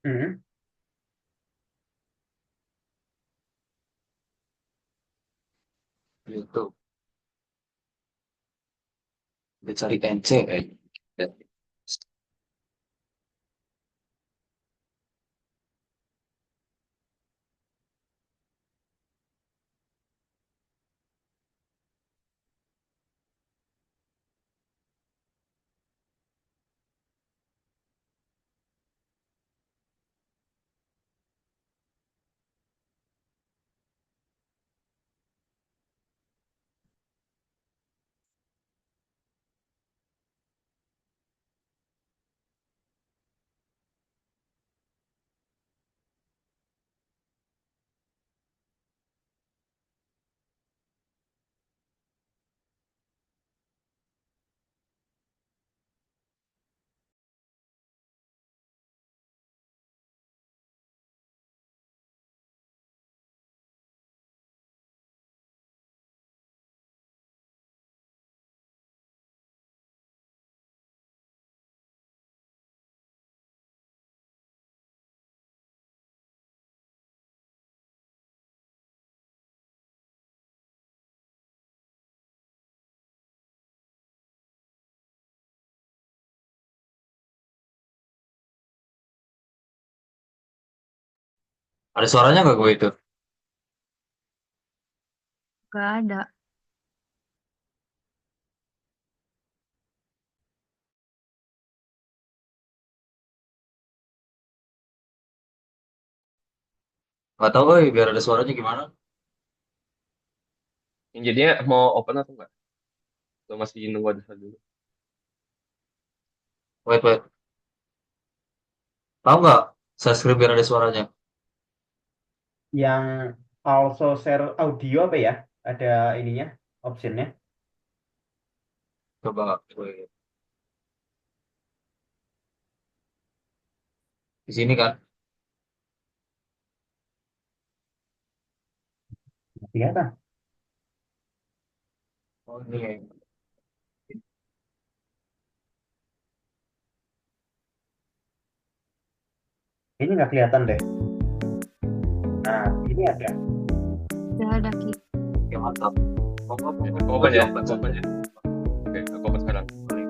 Hmm. YouTube. Dia cari NC kayaknya. Ada suaranya nggak gue itu? Gak ada. Nggak tahu, biar ada suaranya gimana? Yang jadinya mau open atau enggak? Lo masih nunggu ada dulu. Wait, wait. Tahu nggak? Subscribe biar ada suaranya. Yang also share audio apa ya? Ada ininya, optionnya. Coba gue di sini kan. Nggak kelihatan. Oh ini. Ini nggak kelihatan deh. Nah, ini ada. Gak ada, Ki. Ya mantap. Oh, Ya, oh, aku oh, open ya, open aku open saja. ya. Oke, aku open sekarang. Oke.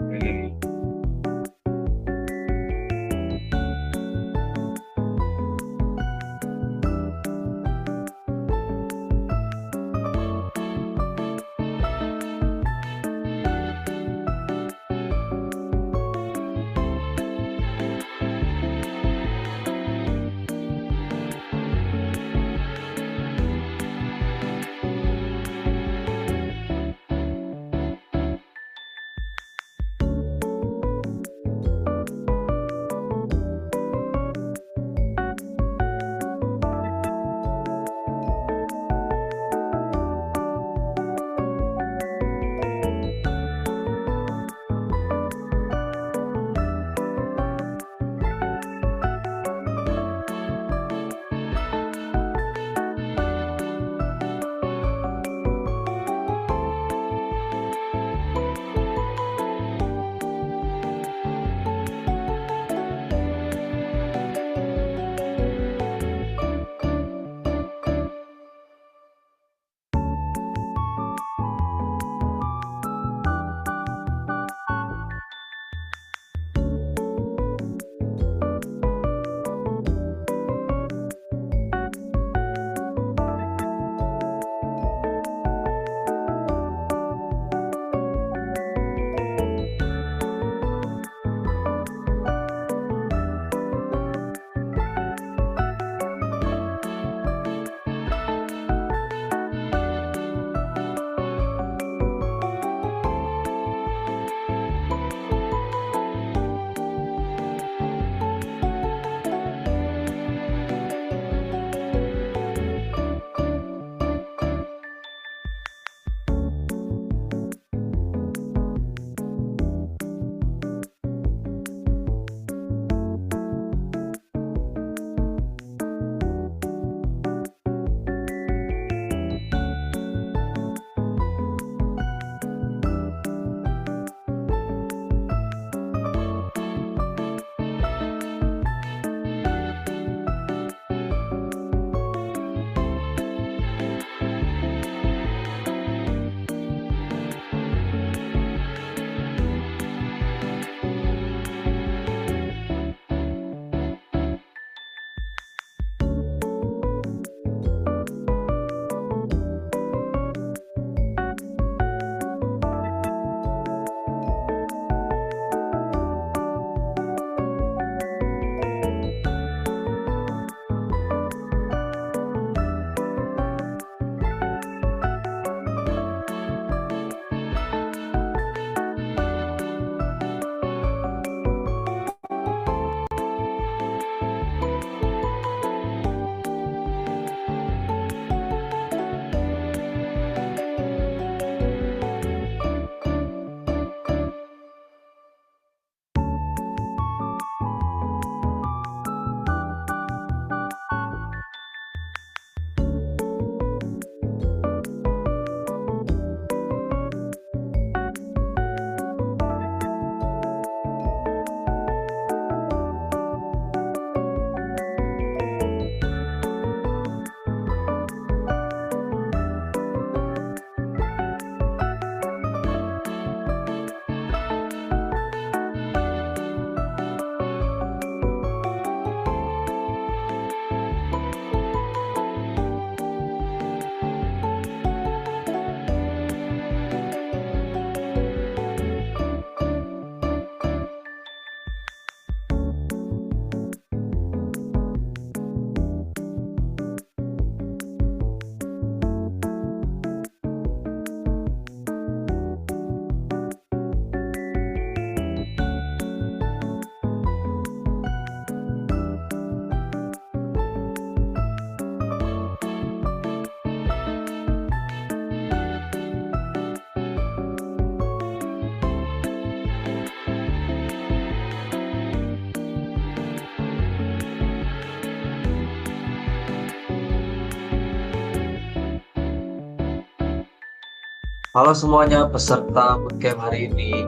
Halo semuanya peserta bootcamp hari ini.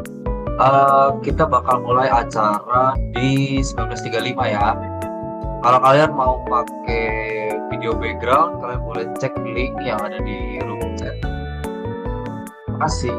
Kita bakal mulai acara di 19.35 ya. Kalau kalian mau pakai video background, kalian boleh cek link yang ada di room chat. Terima kasih.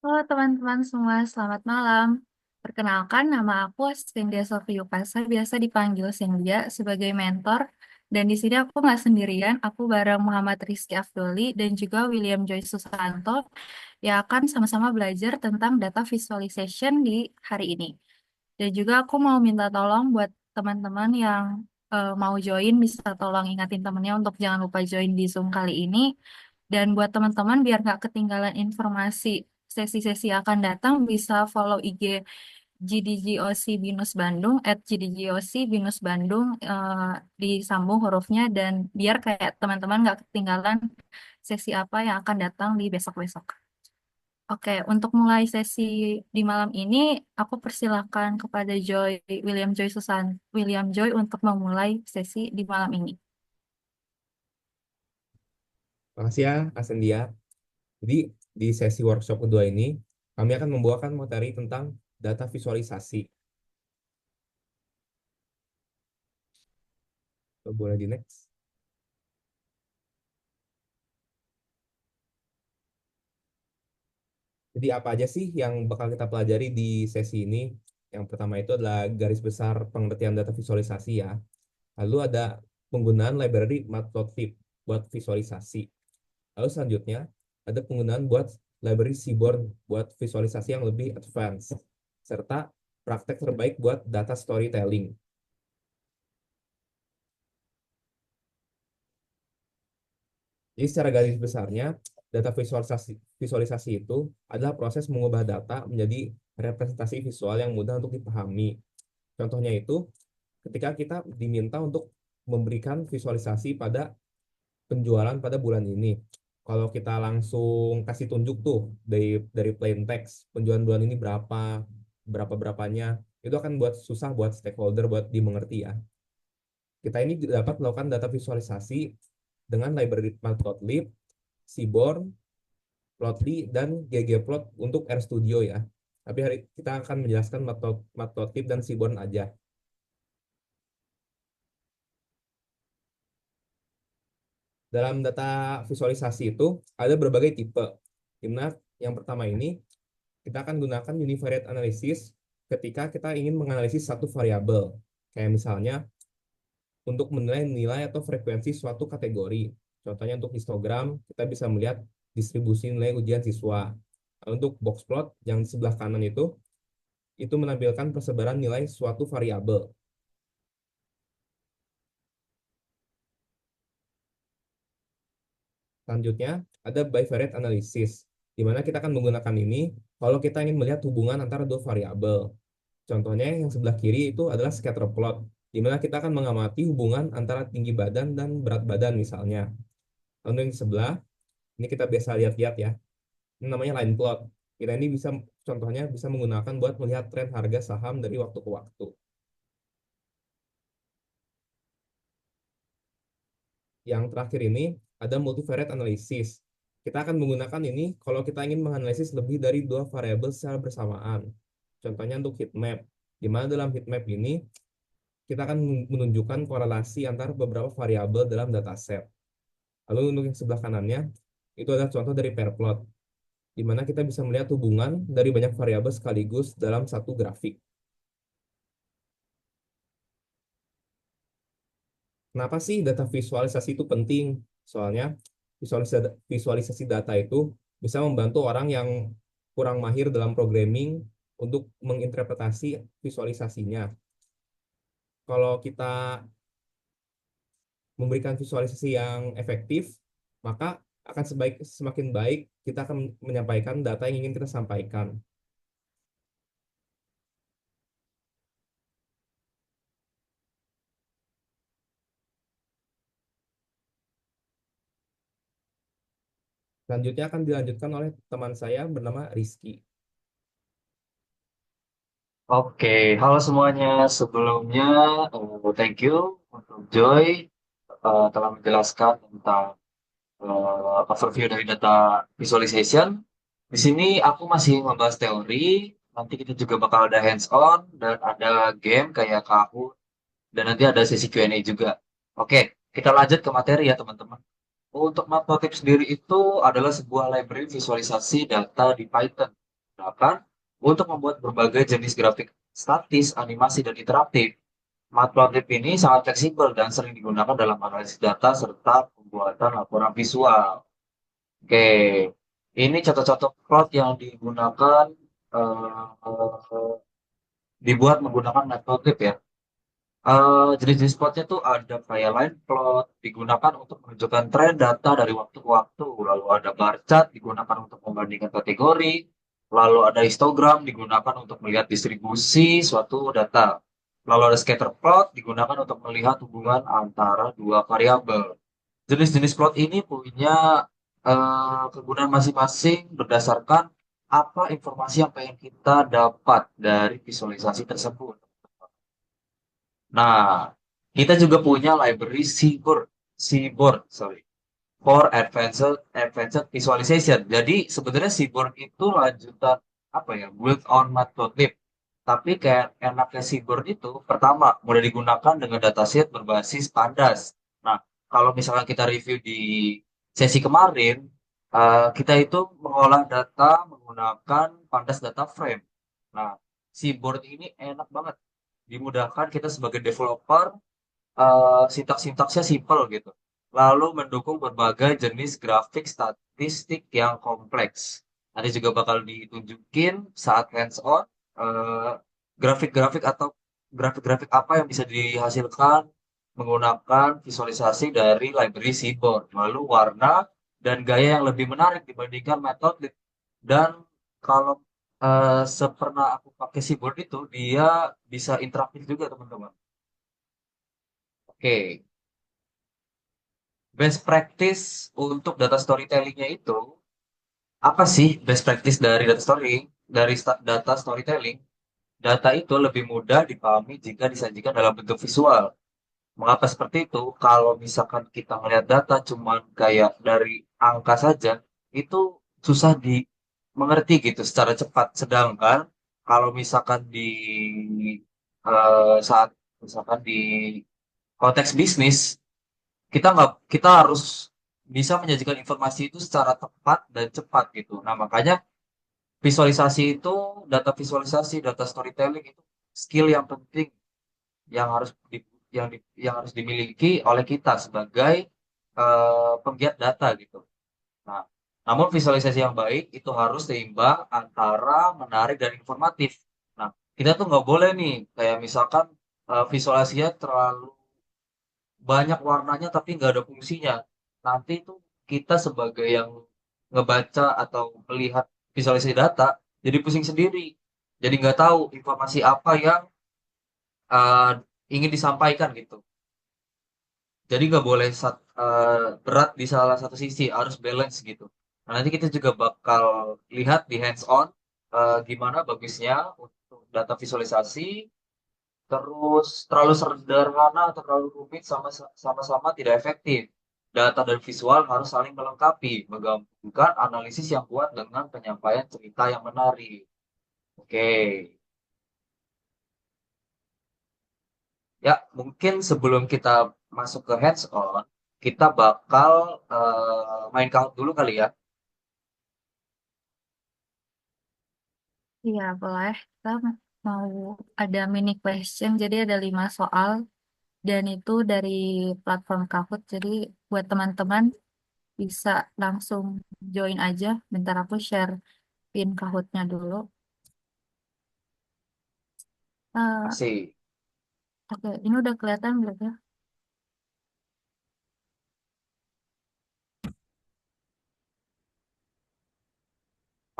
Halo teman-teman semua, selamat malam. Perkenalkan, nama aku Cynthia Sofi Yupasa, biasa dipanggil Cynthia sebagai mentor. Dan di sini aku nggak sendirian, aku bareng Muhammad Rizky Afdoli dan juga William Joy Susanto yang akan sama-sama belajar tentang data visualization di hari ini. Dan juga aku mau minta tolong buat teman-teman yang mau join, bisa tolong ingatin temennya untuk jangan lupa join di Zoom kali ini. Dan buat teman-teman biar nggak ketinggalan informasi sesi-sesi akan datang bisa follow IG GDGOC Binus Bandung, @GDGOC Binus Bandung, disambung hurufnya dan biar kayak teman-teman nggak ketinggalan sesi apa yang akan datang di besok-besok. Oke, untuk mulai sesi di malam ini, aku persilakan kepada William Joy untuk memulai sesi di malam ini. Makasih ya, Kak Sendia. Jadi, di sesi workshop kedua ini, kami akan membawakan materi tentang data visualisasi. Boleh di next. Jadi, apa aja sih yang bakal kita pelajari di sesi ini? Yang pertama itu adalah garis besar pengertian data visualisasi ya. Lalu ada penggunaan library Matplotlib buat visualisasi. Lalu selanjutnya, ada penggunaan buat library Seaborn buat visualisasi yang lebih advance, serta praktek terbaik buat data storytelling. Jadi secara garis besarnya, data visualisasi itu adalah proses mengubah data menjadi representasi visual yang mudah untuk dipahami. Contohnya itu, ketika kita diminta untuk memberikan visualisasi pada penjualan pada bulan ini. Kalau kita langsung kasih tunjuk tuh dari plain text, penjualan bulan ini berapanya, itu akan buat susah buat stakeholder buat dimengerti ya. Kita ini dapat melakukan data visualisasi dengan library Matplotlib, Seaborn, Plotly, dan ggplot untuk RStudio ya. Tapi hari kita akan menjelaskan Matplotlib dan Seaborn aja. Dalam data visualisasi itu ada berbagai tipe. Dimana yang pertama ini kita akan gunakan univariate analysis ketika kita ingin menganalisis satu variabel. Kayak misalnya untuk menilai nilai atau frekuensi suatu kategori. Contohnya untuk histogram, kita bisa melihat distribusi nilai ujian siswa. Untuk box plot yang di sebelah kanan itu menampilkan persebaran nilai suatu variabel. Selanjutnya, ada bivariate analysis, di mana kita akan menggunakan ini kalau kita ingin melihat hubungan antara dua variabel. Contohnya yang sebelah kiri itu adalah scatter plot, di mana kita akan mengamati hubungan antara tinggi badan dan berat badan misalnya. Lalu yang sebelah, ini kita biasa lihat-lihat ya, ini namanya line plot. Kita ini contohnya bisa menggunakan buat melihat tren harga saham dari waktu ke waktu. Yang terakhir ini ada multivariate analysis. Kita akan menggunakan ini kalau kita ingin menganalisis lebih dari dua variabel secara bersamaan. Contohnya untuk heat map, di mana dalam heat map ini kita akan menunjukkan korelasi antara beberapa variabel dalam dataset. Lalu untuk yang sebelah kanannya, itu adalah contoh dari pair plot, di mana kita bisa melihat hubungan dari banyak variabel sekaligus dalam satu grafik. Kenapa sih data visualisasi itu penting? Soalnya visualisasi data itu bisa membantu orang yang kurang mahir dalam programming untuk menginterpretasi visualisasinya. Kalau kita memberikan visualisasi yang efektif, maka akan semakin baik kita akan menyampaikan data yang ingin kita sampaikan. Selanjutnya akan dilanjutkan oleh teman saya bernama Rizky. Oke, halo semuanya. Sebelumnya, thank you untuk Joy telah menjelaskan tentang overview dari data visualization. Di sini aku masih membahas teori. Nanti kita juga bakal ada hands-on dan ada game kayak Kahoot dan nanti ada sesi Q&A juga. Oke, kita lanjut ke materi ya teman-teman. Untuk Matplotlib sendiri itu adalah sebuah library visualisasi data di Python. Gunakan untuk membuat berbagai jenis grafik statis, animasi, dan interaktif. Matplotlib ini sangat fleksibel dan sering digunakan dalam analisis data serta pembuatan laporan visual. Oke, ini contoh-contoh plot yang digunakan dibuat menggunakan Matplotlib ya. Jenis-jenis plotnya tuh ada kayak line plot digunakan untuk menunjukkan tren data dari waktu ke waktu, lalu ada bar chart digunakan untuk membandingkan kategori, Lalu ada histogram digunakan untuk melihat distribusi suatu data. Lalu ada scatter plot digunakan untuk melihat hubungan antara dua variabel. Jenis-jenis plot ini punya kegunaan masing-masing berdasarkan apa informasi yang pengen kita dapat dari visualisasi tersebut. Nah, kita juga punya library Seaborn, sorry, for advanced visualization. Jadi sebenarnya Seaborn itu lanjutan apa ya, build on Matplotlib. Tapi kayak enaknya Seaborn itu, pertama, mudah digunakan dengan dataset berbasis pandas. Nah, kalau misalkan kita review di sesi kemarin, kita itu mengolah data menggunakan pandas data frame. Nah, Seaborn ini enak banget. Dimudahkan kita sebagai developer, sintaks-sintaksnya simple gitu. Lalu mendukung berbagai jenis grafik statistik yang kompleks. Nanti juga bakal ditunjukin saat hands-on, eh, grafik-grafik atau grafik-grafik apa yang bisa dihasilkan menggunakan visualisasi dari library Seaborn. Lalu warna dan gaya yang lebih menarik dibandingkan metode. Dan kalau sepernah aku pakai Seaborn itu, dia bisa interaktif juga teman-teman. Oke, best practice untuk data storytelling-nya itu, apa sih best practice dari data storytelling? Data storytelling, data itu lebih mudah dipahami jika disajikan dalam bentuk visual. Mengapa seperti itu? Kalau misalkan kita melihat data cuman kayak dari angka saja, itu susah dimengerti gitu secara cepat. Sedangkan kalau misalkan di saat misalkan di konteks bisnis, kita harus bisa menyajikan informasi itu secara tepat dan cepat gitu. Nah, makanya visualisasi itu, data visualisasi, data storytelling itu skill yang penting yang harus yang harus dimiliki oleh kita sebagai penggiat data gitu. Nah, namun visualisasi yang baik itu harus seimbang antara menarik dan informatif. Nah, kita tuh nggak boleh nih kayak misalkan visualisasinya terlalu banyak warnanya tapi nggak ada fungsinya. Nanti itu kita sebagai yang ngebaca atau melihat visualisasi data jadi pusing sendiri. Jadi nggak tahu informasi apa yang uh, ingin disampaikan gitu. Jadi nggak boleh berat di salah satu sisi, harus balance gitu. Nah, nanti kita juga bakal lihat di hands-on gimana bagusnya untuk data visualisasi. Terus terlalu sederhana atau terlalu rumit sama-sama tidak efektif. Data dan visual harus saling melengkapi, menggabungkan analisis yang kuat dengan penyampaian cerita yang menarik. Oke, ya mungkin sebelum kita masuk ke hands-on, kita bakal main count dulu kali ya. Iya, boleh. Kita mau ada mini question, jadi ada 5 soal, dan itu dari platform Kahoot. Jadi buat teman-teman bisa langsung join aja. Bentar aku share pin Kahoot-nya dulu. Eh, Masih. oke, ini udah kelihatan belum ya?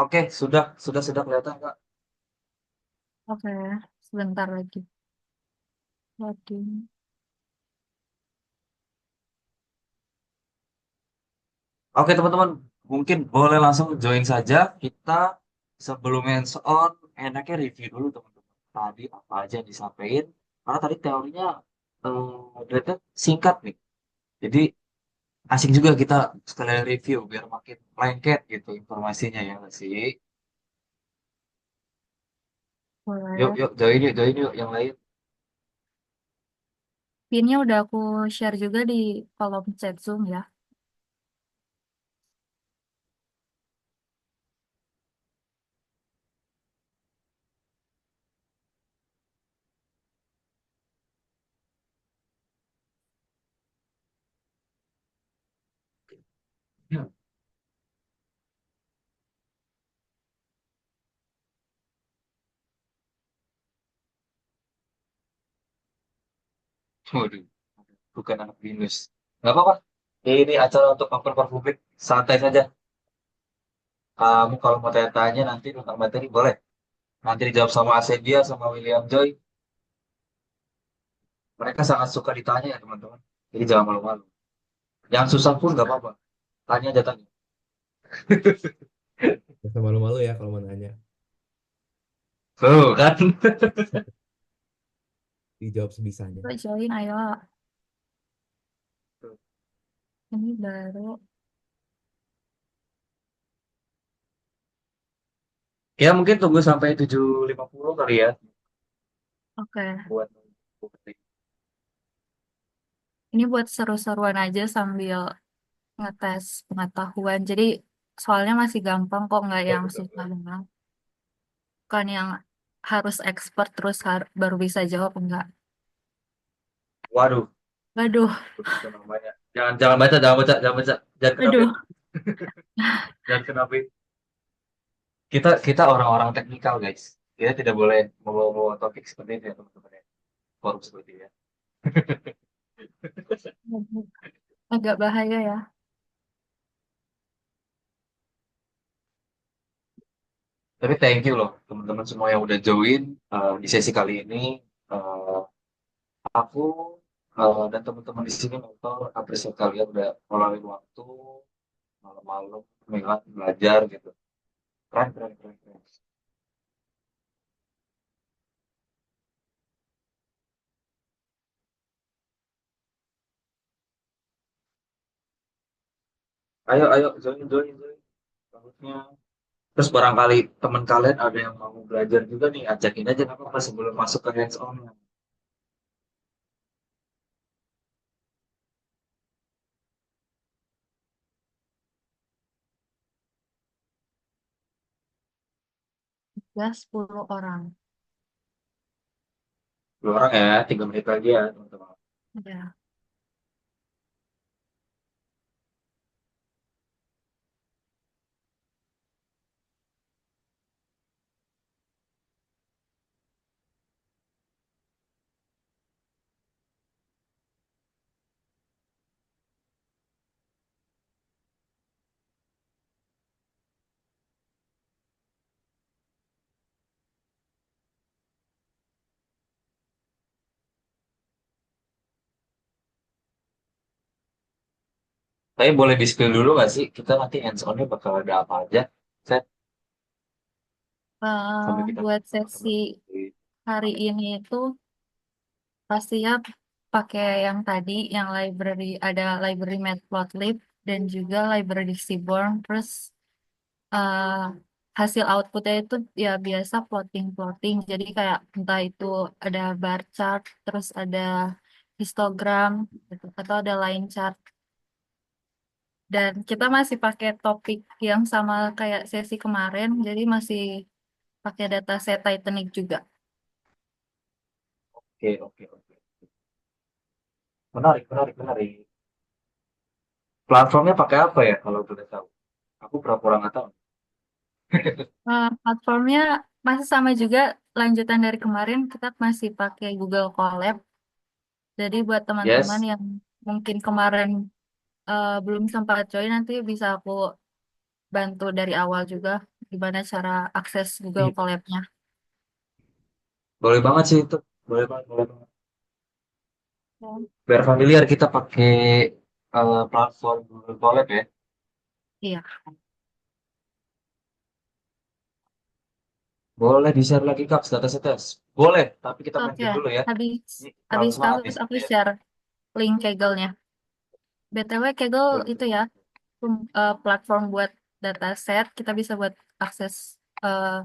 Oke, sudah kelihatan Kak. Oke, sebentar lagi. Loading. Oke teman-teman, mungkin boleh langsung join saja. Kita sebelum hands-on, enaknya review dulu teman-teman. Tadi apa aja yang disampaikan. Karena tadi teorinya ternyata singkat nih. Jadi asik juga kita sekalian review biar makin lengket gitu informasinya ya nggak sih. Yuk, Boleh. yuk, join yuk yang lain. Pinnya udah aku share juga di kolom chat Zoom ya. Hmm. Waduh, bukan anak binus. Nggak apa-apa. Ini acara untuk publik, santai saja. Kamu kalau mau tanya-tanya nanti tentang materi boleh. Nanti dijawab sama Asedia sama William Joy. Mereka sangat suka ditanya ya teman-teman. Jadi jangan malu-malu. Yang susah pun nggak apa-apa. Tanya aja tanya. Gak usah malu-malu ya kalau mau nanya. Tuh kan. Dijawab sebisanya. Yuk, join, ayo. Ini baru. Ya mungkin tunggu sampai 7.50 kali ya Oke. buat Ini buat seru-seruan aja sambil ngetes pengetahuan. Jadi soalnya masih gampang kok, nggak yang susah banget. Bukan yang harus expert terus baru bisa jawab, enggak. waduh, Waduh, itu namanya. Jangan jangan baca, jangan baca, jangan baca. Jangan kenapa, waduh. jangan kenapa. Kita kita orang-orang teknikal, guys. Kita tidak boleh membawa topik seperti itu ya, teman-teman ya. Forum seperti itu ya. Agak bahaya ya. Tapi thank you loh, teman-teman semua yang udah join di sesi kali ini. Eh, aku dan teman-teman di sini mentor apresiasi kalian udah ngeluarin waktu malam-malam belajar gitu. Keren, keren, keren, keren. Ayo, ayo, join, join, join. Bagusnya. Terus barangkali teman kalian ada yang mau belajar juga nih, ajakin aja nggak apa-apa sebelum masuk ke hands on. Ya, 10 orang. 2 orang ya, 3 menit lagi ya teman-teman. Ya. Tapi boleh di spill dulu nggak sih? Kita nanti hands on-nya bakal ada apa aja? Set, sampai kita Buat sesi teman-teman. hari ini itu pastinya pakai yang tadi, yang library, ada library Matplotlib dan juga library Seaborn. Terus eh, hasil outputnya itu ya biasa plotting-plotting. Jadi kayak entah itu ada bar chart, terus ada histogram, gitu, atau ada line chart. Dan kita masih pakai topik yang sama kayak sesi kemarin, jadi masih pakai dataset Titanic juga. Oke, oke, oke. Menarik, menarik, menarik. Platformnya pakai apa ya kalau boleh tahu? Aku pura-pura nggak tahu. Platformnya masih sama juga, lanjutan dari kemarin kita masih pakai Google Colab. Jadi buat teman-teman Yes. yang mungkin kemarin belum sempat join, nanti bisa aku bantu dari awal juga gimana cara akses Google Ih, Colab-nya. boleh banget sih itu. Boleh banget, boleh banget. Ya. Biar familiar kita pakai platform Google Colab ya. Iya, Boleh di-share lagi Kak, data tes. Boleh, tapi kita main oke. game dulu ya. Habis Ini terlalu habis semangat nih kasus aku seperti ya. share link Kaggle-nya. BTW Kaggle Betul, itu betul. ya, platform buat dataset. Kita bisa buat akses eh,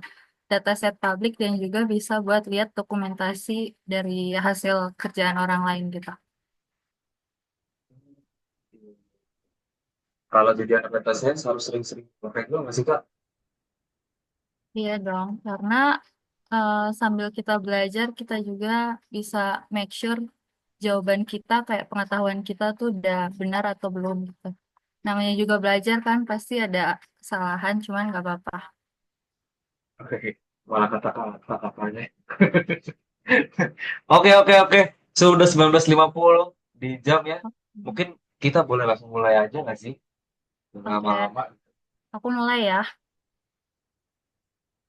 dataset publik dan juga bisa buat lihat dokumentasi dari hasil kerjaan orang lain gitu. Kalau jadi anak data science harus sering-sering pakai dulu nggak sih Kak? Iya dong, karena sambil kita belajar, kita juga bisa make sure jawaban kita, kayak pengetahuan kita tuh udah benar atau belum gitu. Namanya juga belajar kan, pasti ada kesalahan, cuman nggak apa-apa. Oke, malah kata-katanya. Oke, oke, oke. Sudah 19.50 di jam ya. Mungkin kita boleh langsung mulai aja nggak sih? Nggak Oke, lama-lama. aku mulai ya.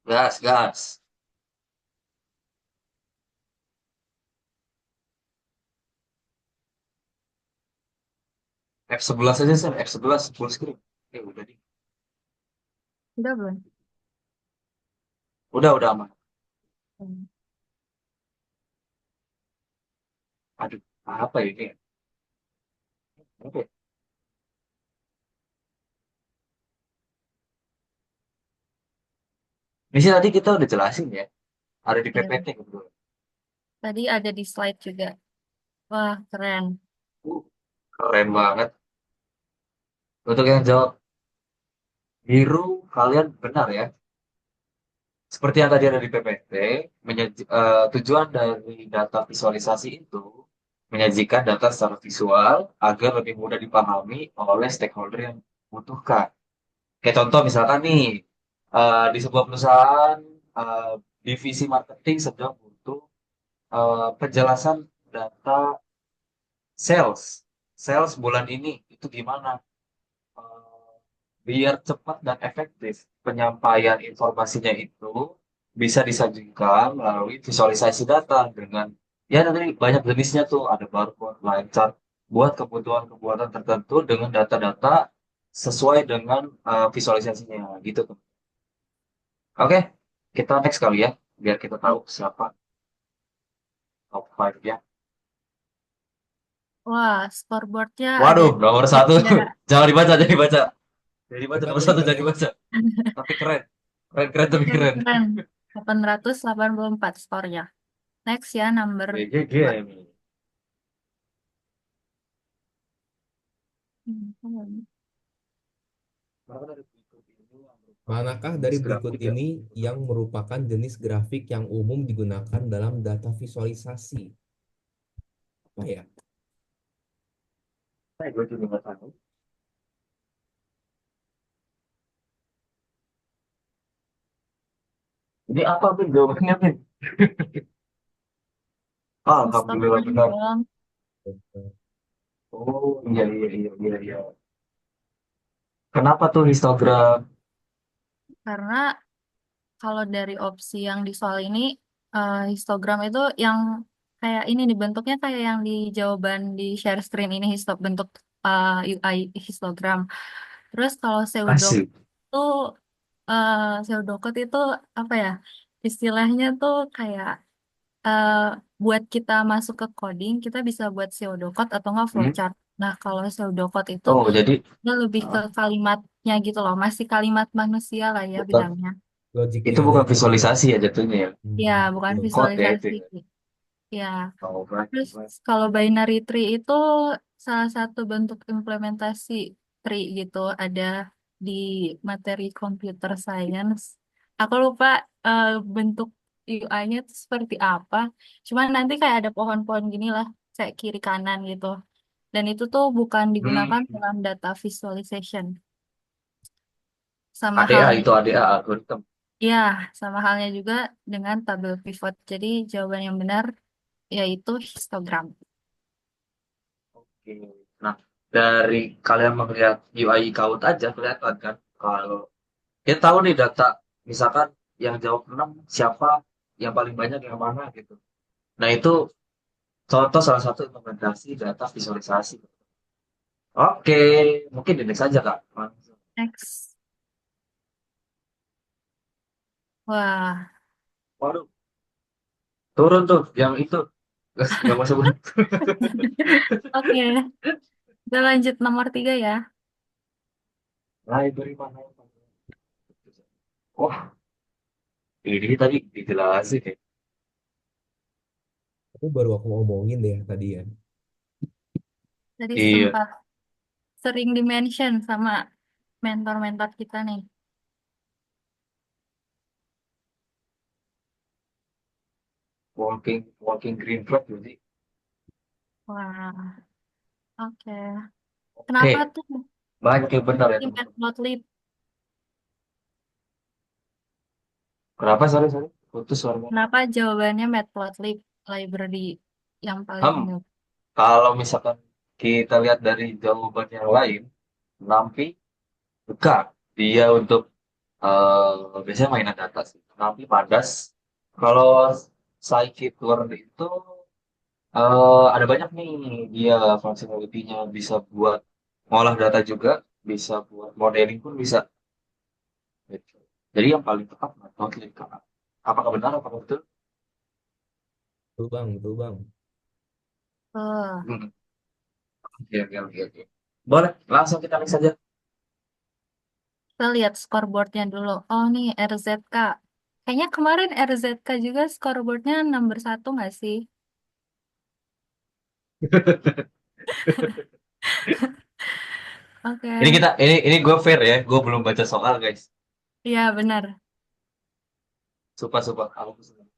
Gas, gas. F11 aja, Sir. F11 full screen. Udah di. Udah belum? Udah aman. Hmm. Aduh, apa ini? Oke. Ini sih tadi kita udah jelasin ya. Ada di Iya. PPT kebetulan. Tadi ada di slide juga. Wah, keren. Uh, Keren banget. Untuk yang jawab biru, kalian benar ya. Seperti yang tadi ada di PPT, tujuan dari data visualisasi itu menyajikan data secara visual agar lebih mudah dipahami oleh stakeholder yang membutuhkan. Kayak contoh misalkan nih, di sebuah perusahaan, eh, divisi marketing sedang butuh penjelasan data sales. Sales bulan ini itu gimana? Eh, Biar cepat dan efektif penyampaian informasinya itu bisa disajikan melalui visualisasi data dengan ya nanti banyak jenisnya tuh ada barcode, line chart buat kebutuhan-kebutuhan tertentu dengan data-data sesuai dengan visualisasinya gitu tuh. Oke, kita next kali ya biar kita tahu siapa top 5 ya. Wah, scoreboardnya ada Waduh, nomor satu tiga. jangan dibaca, jangan dibaca. Jadi baca Hebat nomor ya satu Ivan jadi ya. baca. Tapi keren. Keren keren tapi Tapi keren. keren. 884 skornya. Next ya, number GG 2. game. Manakah dari berikut ini yang merupakan jenis grafik yang umum digunakan dalam data visualisasi? Apa ya? Gue juga nggak tahu. Ini apa tuh jawabannya Pin? Stop Alhamdulillah benar. dong. Oh iya. Kenapa tuh histogram? Karena kalau dari opsi yang di soal ini, histogram itu yang kayak ini nih, bentuknya kayak yang di jawaban di share screen ini, bentuk UI histogram. Terus kalau Asik. pseudocode itu apa ya? Istilahnya tuh kayak eh, buat kita masuk ke coding, kita bisa buat pseudocode atau nggak Hmm? flowchart. Nah, kalau pseudocode itu Oh jadi dia lebih ke kalimatnya gitu loh, masih kalimat manusia lah ya bukan bilangnya. Logiknya itu ada bukan tadi ya. visualisasi ya jatuhnya ya. Ya, bukan Belum. Code ya itu visualisasi. ya. Ya, Oh, right, terus right. kalau binary tree itu salah satu bentuk implementasi tree gitu, ada di materi computer science. Aku lupa bentuk UI-nya itu seperti apa. Cuman nanti kayak ada pohon-pohon gini lah, kayak kiri kanan gitu. Dan itu tuh bukan Hmm. digunakan dalam data visualization. Sama ADA halnya, itu ADA algorithm. ya, sama halnya juga dengan tabel pivot. Jadi jawaban yang benar yaitu histogram. Oke. Nah, dari kalian melihat UI Kaut aja kelihatan kan kalau kita tahu nih data misalkan yang jawab 6 siapa, yang paling banyak yang mana gitu. Nah, itu contoh salah satu implementasi data visualisasi. Oke, mungkin di next aja Kak. Next. Wah, Waduh, turun tuh yang itu. Nggak mau sebut. oke. Kita lanjut nomor 3 ya. Library mana? Wah, ini tadi dijelasin ya. Aku baru aku ngomongin deh tadi ya. Tadi Iya, sempat sering di-mention sama mentor-mentor kita nih. walking green flag jadi. Wah, oke. Oke, Kenapa tuh banyak yang benar ya di teman-teman. Matplotlib? Kenapa sorry putus suaranya. Kenapa jawabannya Matplotlib library yang paling Hmm, umum? kalau misalkan kita lihat dari jawaban yang lain, Nampi dekat dia untuk Biasanya mainan data sih. Tapi Pandas, kalau Scikit-learn itu ada banyak nih dia functionality-nya bisa buat ngolah data juga, bisa buat modeling pun bisa. Gitu. Jadi yang paling tepat Snowflake. Apakah benar? Apakah betul? Betul bang, betul bang. Oh, Hmm. Oke, oke, oke, oke. Boleh, langsung kita next saja. kita lihat scoreboardnya dulu. Oh, nih RZK. Kayaknya kemarin RZK juga scoreboardnya nomor satu nggak sih? Ini Oke. kita, ini gue fair ya, gue belum baca soal guys. Iya, benar. Sumpah, sumpah. Aku senang.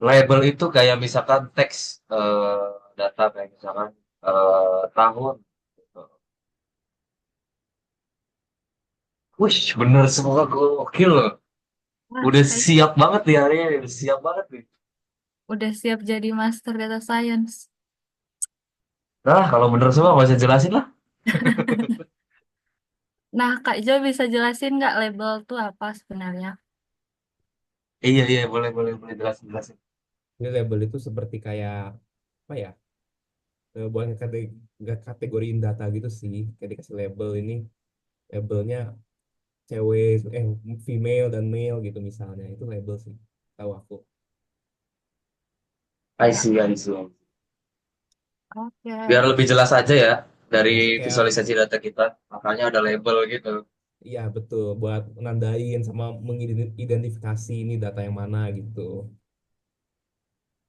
Label itu kayak misalkan teks data kayak misalkan tahun. Gitu. Wih, bener semua gokil loh. Wah, Udah kayak siap banget nih hari ini, udah siap banget nih. udah siap jadi Master Data Science. Nah, kalau bener semua nggak usah jelasin lah. Nah, Kak Jo bisa jelasin nggak label itu apa sebenarnya? Iya, iya, boleh, boleh, boleh jelasin, jelasin. Ini label itu seperti kayak apa ya? Buat kategoriin data gitu sih. Kayak dikasih label ini, labelnya cewek, female dan male gitu misalnya. Itu label sih. Tahu aku. I Ya, see, I see. Biar oke. lebih jelas aja ya dari Biasanya kayak visualisasi data kita. Makanya ada label gitu. iya betul buat nandain sama mengidentifikasi ini data yang mana gitu.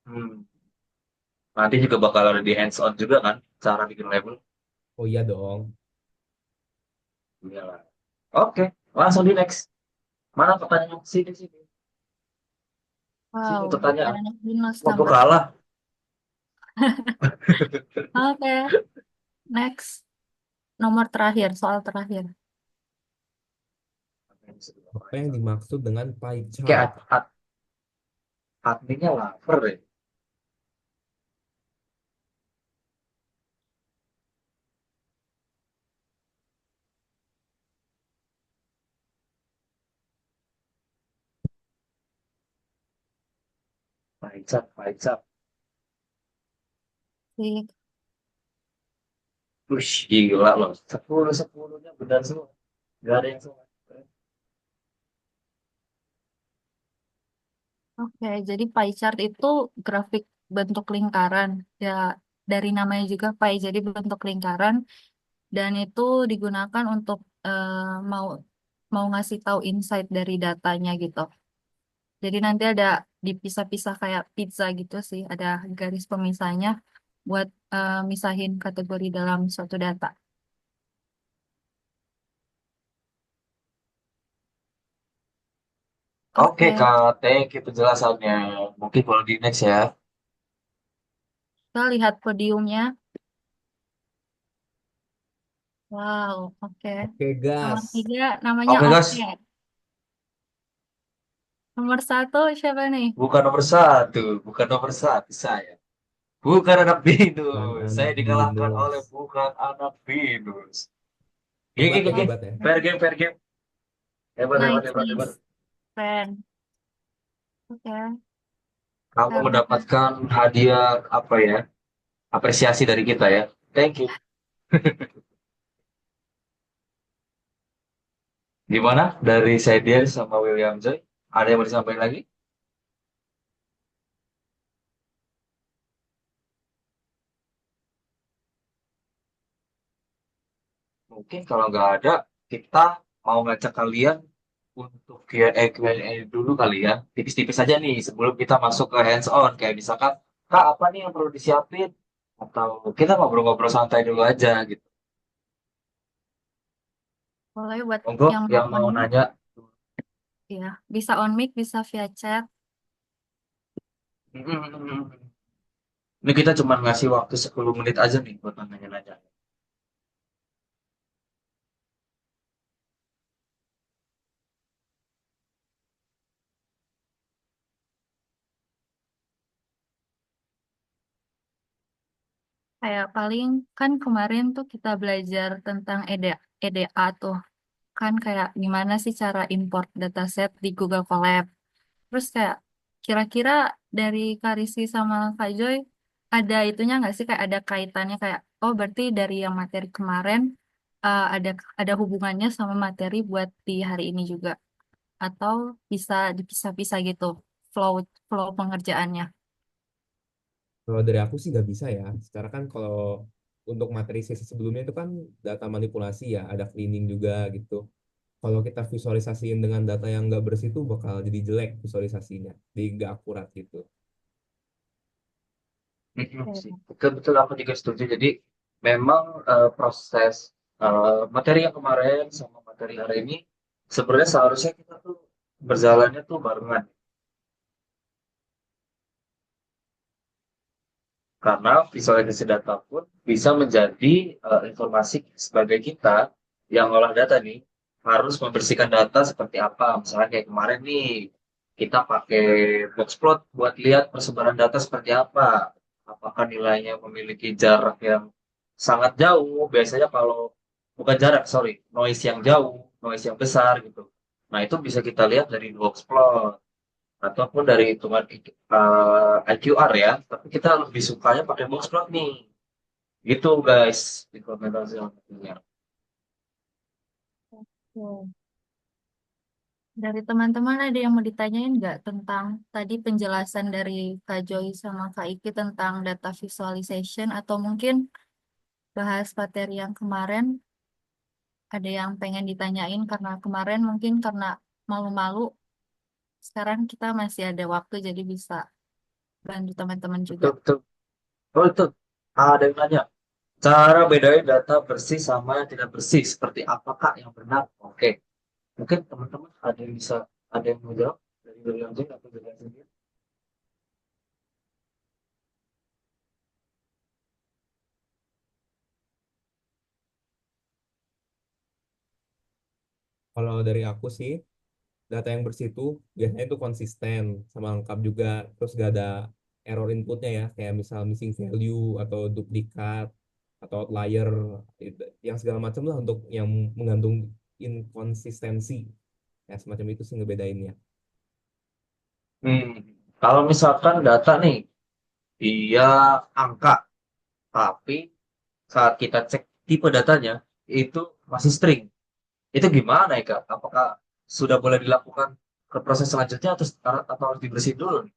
Hmm. Nanti juga bakal ada di hands on juga kan, cara bikin label. Oh iya dong. Iya lah. Oke, langsung di next. Mana pertanyaan? Sini, sini. Wow, Sini pertanyaan. anak binus Wah, gue nomor. kalah. Oke, next. Nomor terakhir, soal terakhir. Apa yang dimaksud dengan pie chart? Kayak adminnya lapar deh. Pajak, pajak. Sih. Wih, gila loh. 10-10-nya benar semua. Gak ada yang salah. Oke, jadi pie chart itu grafik bentuk lingkaran. Ya, dari namanya juga pie, jadi bentuk lingkaran. Dan itu digunakan untuk mau mau ngasih tahu insight dari datanya gitu. Jadi nanti ada dipisah-pisah kayak pizza gitu sih, ada garis pemisahnya buat misahin kategori dalam suatu data. Oke, Oke, Kak. Thank you penjelasannya. Mungkin boleh di next ya. kita lihat podiumnya. Wow, oke. Oke Nomor gas. 3 namanya Oke, Oke. guys. Nomor 1 siapa nih? Bukan nomor satu. Bukan nomor satu saya. Bukan anak Dan binus. Saya anak dikalahkan binus. oleh bukan anak binus. Gini, Hebat gini, ya, gini. hebat ya. Oke, Fair game, fair game. Hebat, hebat, nice, hebat, hebat. nice. Keren. Oke, Kamu karena mendapatkan hadiah apa ya? Apresiasi dari kita ya. Thank you. Gimana dari Saidian sama William Joy? Ada yang mau disampaikan lagi? Mungkin kalau nggak ada, kita mau ngajak kalian untuk Q&A dulu kali ya. Tipis-tipis aja nih sebelum kita masuk ke hands on. Kayak misalkan, Kak apa nih yang perlu disiapin? Atau kita ngobrol-ngobrol santai dulu aja gitu. boleh buat Monggo yang mau yang on mau mic, nanya. ya. Bisa on mic, bisa via chat. Ini kita cuma ngasih waktu 10 menit aja nih buat nanya-nanya. Kayak paling kan kemarin tuh kita belajar tentang EDA tuh. Kan kayak gimana sih cara import dataset di Google Colab. Terus kayak kira-kira dari Kak Rizky sama Kak Joy ada itunya nggak sih kayak ada kaitannya kayak oh berarti dari yang materi kemarin ada hubungannya sama materi buat di hari ini juga atau bisa dipisah-pisah gitu flow flow pengerjaannya. Kalau dari aku sih nggak bisa ya. Secara kan kalau untuk materi sesi sebelumnya itu kan data manipulasi ya, ada cleaning juga gitu. Kalau kita visualisasiin dengan data yang nggak bersih itu bakal jadi jelek visualisasinya, jadi nggak akurat gitu. Sih. Betul, aku juga setuju. Jadi memang proses materi yang kemarin sama materi hari ini sebenarnya seharusnya kita tuh berjalannya tuh barengan. Karena visualisasi data pun bisa menjadi informasi sebagai kita yang olah data nih harus membersihkan data seperti apa. Misalnya kayak kemarin nih kita pakai boxplot buat lihat persebaran data seperti apa. Apakah nilainya memiliki jarak yang sangat jauh. Biasanya kalau bukan jarak, sorry, noise yang jauh, noise yang besar gitu. Nah itu bisa kita lihat dari boxplot ataupun dari hitungan IQR ya, tapi kita lebih sukanya pakai box plot nih. Gitu guys, implementasi yang pentingnya. Hmm. Dari teman-teman ada yang mau ditanyain nggak tentang tadi penjelasan dari Kak Joy sama Kak Iki tentang data visualization atau mungkin bahas materi yang kemarin ada yang pengen ditanyain karena kemarin mungkin karena malu-malu sekarang kita masih ada waktu jadi bisa bantu teman-teman juga. Betul, betul. Oh itu, ada yang nanya. Cara bedain data bersih sama yang tidak bersih, seperti apakah yang benar? Oke, mungkin teman-teman ada yang mau jawab dari William Jeng atau dari sendiri? Kalau dari aku sih, data yang bersih itu biasanya itu konsisten sama lengkap juga, terus gak ada error inputnya ya, kayak misal missing value atau duplikat atau outlier, yang segala macam lah untuk yang mengandung inkonsistensi. Ya semacam itu sih ngebedainnya. Hmm, kalau misalkan data nih, dia angka, tapi saat kita cek tipe datanya, itu masih string. Itu gimana ya, Kak? Apakah sudah boleh dilakukan ke proses selanjutnya atau harus dibersihin dulu nih?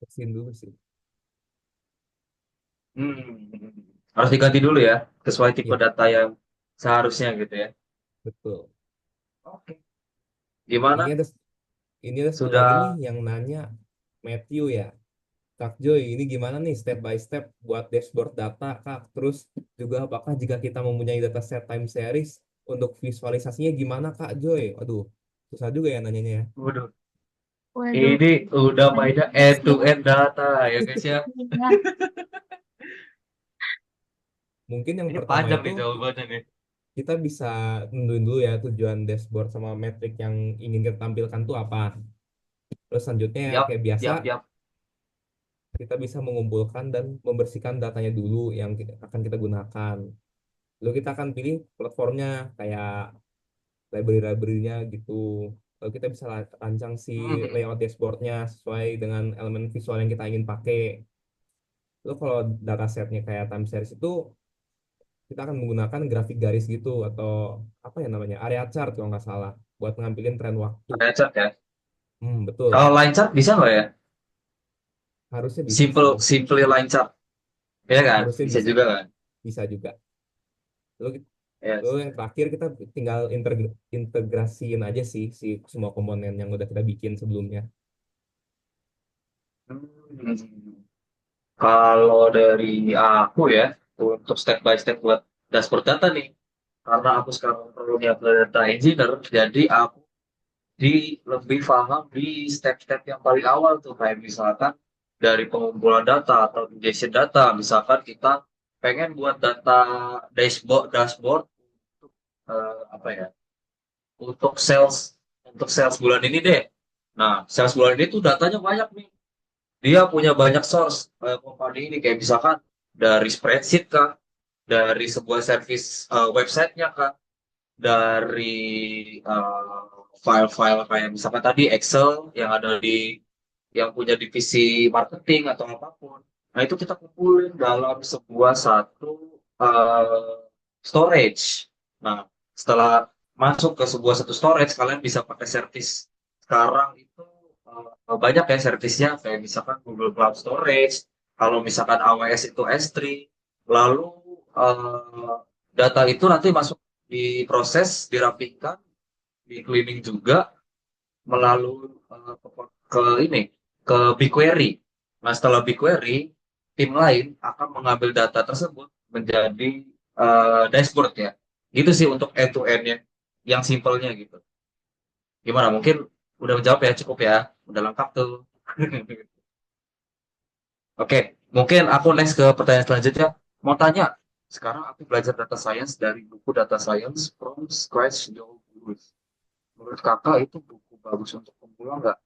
Bersihin dulu sih. Hmm, harus diganti dulu ya, sesuai tipe Ya, data yang seharusnya gitu ya. betul. Oke. Ini Gimana? ada ini ada satu lagi nih Sudah, yang nanya, Matthew ya. Kak Joy, ini gimana nih step by step buat dashboard data, Kak? Terus juga apakah jika kita mempunyai dataset time series untuk visualisasinya gimana, Kak Joy? Aduh, susah juga ya nanyanya ya. waduh, Waduh, ini udah mainnya banyak end to sih. end data ya guys ya. Iya. Mungkin yang Ini pertama panjang itu nih jawabannya nih. kita bisa nentuin dulu ya tujuan dashboard sama metrik yang ingin kita tampilkan tuh apa. Terus selanjutnya ya, Yap, kayak biasa yap, yap. kita bisa mengumpulkan dan membersihkan datanya dulu yang akan kita gunakan. Lalu kita akan pilih platformnya kayak library-nya gitu. Lalu kita bisa rancang si Hmm, layout dashboardnya sesuai dengan elemen visual yang kita ingin pakai. Lalu kalau datasetnya kayak time series itu kita akan menggunakan grafik garis gitu atau apa ya namanya area chart kalau nggak salah buat ngambilin tren waktu. lancar ya. Betul. Kalau line chart bisa nggak ya? Harusnya bisa sih. Simply line chart, ya kan? Harusnya Bisa bisa. juga kan? Bisa juga. Lalu, lalu Yes. yang terakhir kita tinggal integrasiin aja sih si semua komponen yang udah kita bikin sebelumnya. Hmm. Kalau dari aku ya, untuk step by step buat dashboard data nih, karena aku sekarang perlu data engineer, jadi aku lebih paham di step-step yang paling awal tuh, kayak misalkan dari pengumpulan data atau ingestion data, misalkan kita pengen buat data dashboard untuk apa ya, untuk sales bulan ini deh. Nah, sales bulan ini tuh datanya banyak nih. dia punya banyak source company ini kayak misalkan dari spreadsheet kah, dari sebuah service websitenya kah, dari file-file kayak misalkan tadi Excel yang ada di yang punya divisi marketing atau apapun. Nah, itu kita kumpulin dalam sebuah satu storage. Nah, setelah masuk ke sebuah satu storage, kalian bisa pakai service. Sekarang itu banyak ya servisnya, kayak misalkan Google Cloud Storage, kalau misalkan AWS itu S3, lalu eh, data itu nanti masuk diproses, dirapikan, di cleaning juga melalui ke ini ke BigQuery. Nah, setelah BigQuery, tim lain akan mengambil data tersebut menjadi dashboard ya. Gitu sih untuk end to end-nya, yang simpelnya gitu. Gimana? Mungkin udah menjawab ya, cukup ya, udah lengkap tuh. Oke, mungkin aku next ke pertanyaan selanjutnya. Mau tanya, sekarang aku belajar data science dari buku Data Science from Scratch Joe Lewis. Menurut kakak itu buku bagus untuk pemula nggak?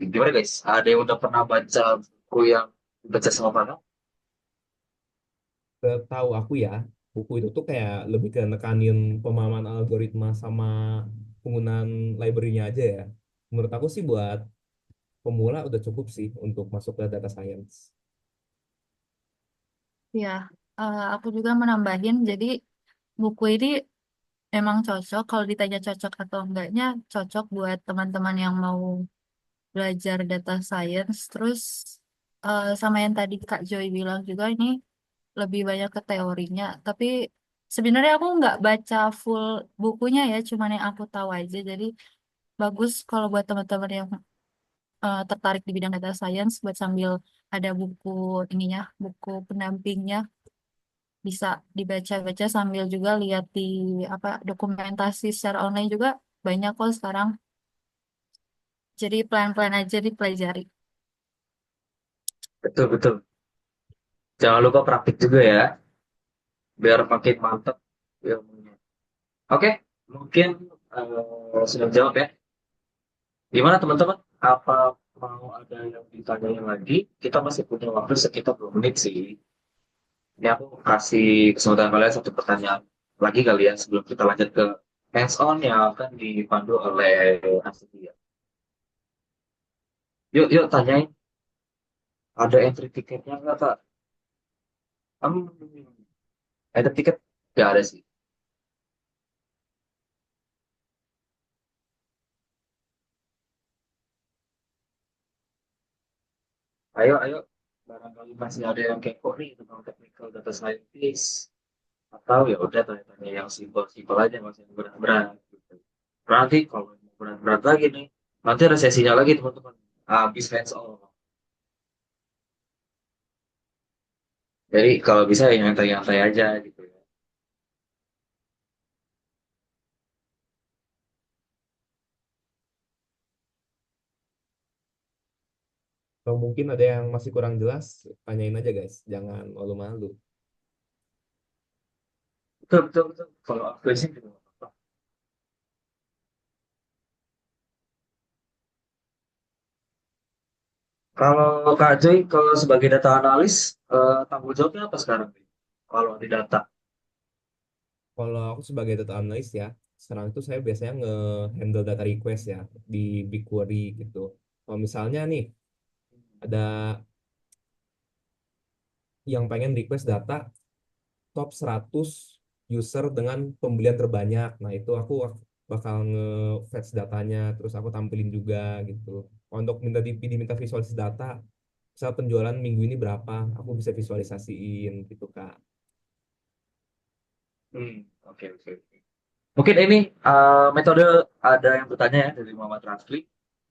Gimana guys? Ada yang udah pernah baca buku yang dibaca sama Farhan? Setahu aku ya, buku itu tuh kayak lebih ke nekanin pemahaman algoritma sama penggunaan library-nya aja ya. Menurut aku sih buat pemula udah cukup sih untuk masuk ke data science. Ya, aku juga menambahin, jadi buku ini emang cocok, kalau ditanya cocok atau enggaknya, cocok buat teman-teman yang mau belajar data science. Terus sama yang tadi Kak Joy bilang juga, ini lebih banyak ke teorinya. Tapi sebenarnya aku nggak baca full bukunya ya, cuman yang aku tahu aja. Jadi bagus kalau buat teman-teman yang tertarik di bidang data science, buat sambil ada buku ininya, buku pendampingnya, bisa dibaca-baca sambil juga lihat di apa dokumentasi secara online juga banyak kok sekarang. Jadi pelan-pelan aja dipelajari. Betul, betul. Jangan lupa praktik juga ya, biar makin mantap ilmunya. Oke, mungkin sudah jawab ya. Gimana teman-teman? Apa mau ada yang ditanyain lagi? Kita masih punya waktu sekitar 2 menit sih. Ini aku kasih kesempatan kalian satu pertanyaan lagi kali ya sebelum kita lanjut ke hands on yang akan dipandu oleh Astutia. Yuk, yuk tanyain. Ada entry tiketnya nggak Kak? Hmm, entry tiket nggak ada sih. Ayo, ayo. Barangkali masih ada yang kepo nih tentang technical data scientist. Atau ya udah tanya-tanya yang simpel-simpel aja, nggak usah yang berat-berat. Gitu. Nanti kalau mau berat-berat lagi nih, nanti ada sesinya lagi teman-teman. Habis hands on. Jadi kalau bisa yang nyantai-nyantai aja gitu ya. Kalau mungkin ada yang masih kurang jelas, tanyain aja guys, jangan malu-malu. Betul, betul, betul. Kalau aku sih juga nggak apa-apa. Kalau Kak Joy, kalau sebagai data analis, tanggung jawabnya apa sekarang? Kalau di data. Kalau aku sebagai data analyst ya, sekarang itu saya biasanya nge-handle data request ya di BigQuery gitu. Kalau misalnya nih ada yang pengen request data top 100 user dengan pembelian terbanyak. Nah, itu aku bakal nge-fetch datanya, terus aku tampilin juga gitu. Untuk diminta visualisasi data, misal penjualan minggu ini berapa, aku bisa visualisasiin gitu, Kak. Oke, oke, oke. Mungkin ini metode ada yang bertanya ya dari Muhammad Rafli.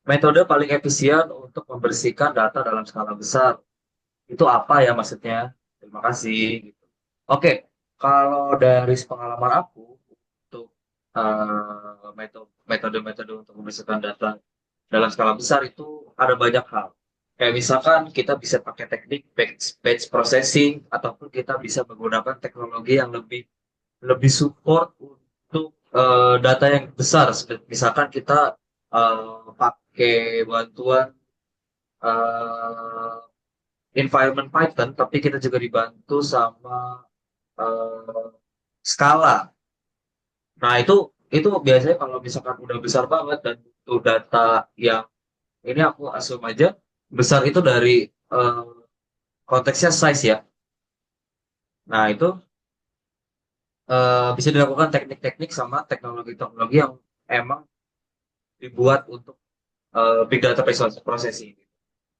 Metode paling efisien untuk membersihkan data dalam skala besar. Itu apa ya maksudnya? Terima kasih. Gitu. Oke, kalau dari pengalaman aku untuk metode-metode untuk membersihkan data dalam skala besar itu ada banyak hal. Kayak misalkan kita bisa pakai teknik batch processing ataupun kita bisa menggunakan teknologi yang lebih lebih support untuk data yang besar. Misalkan kita pakai bantuan eh, environment Python, tapi kita juga dibantu sama eh, Scala. Nah, itu biasanya kalau misalkan udah besar banget dan butuh data yang ini aku asum aja besar itu dari eh, konteksnya size ya. Nah, itu bisa dilakukan teknik-teknik sama teknologi-teknologi yang emang dibuat untuk big data processing.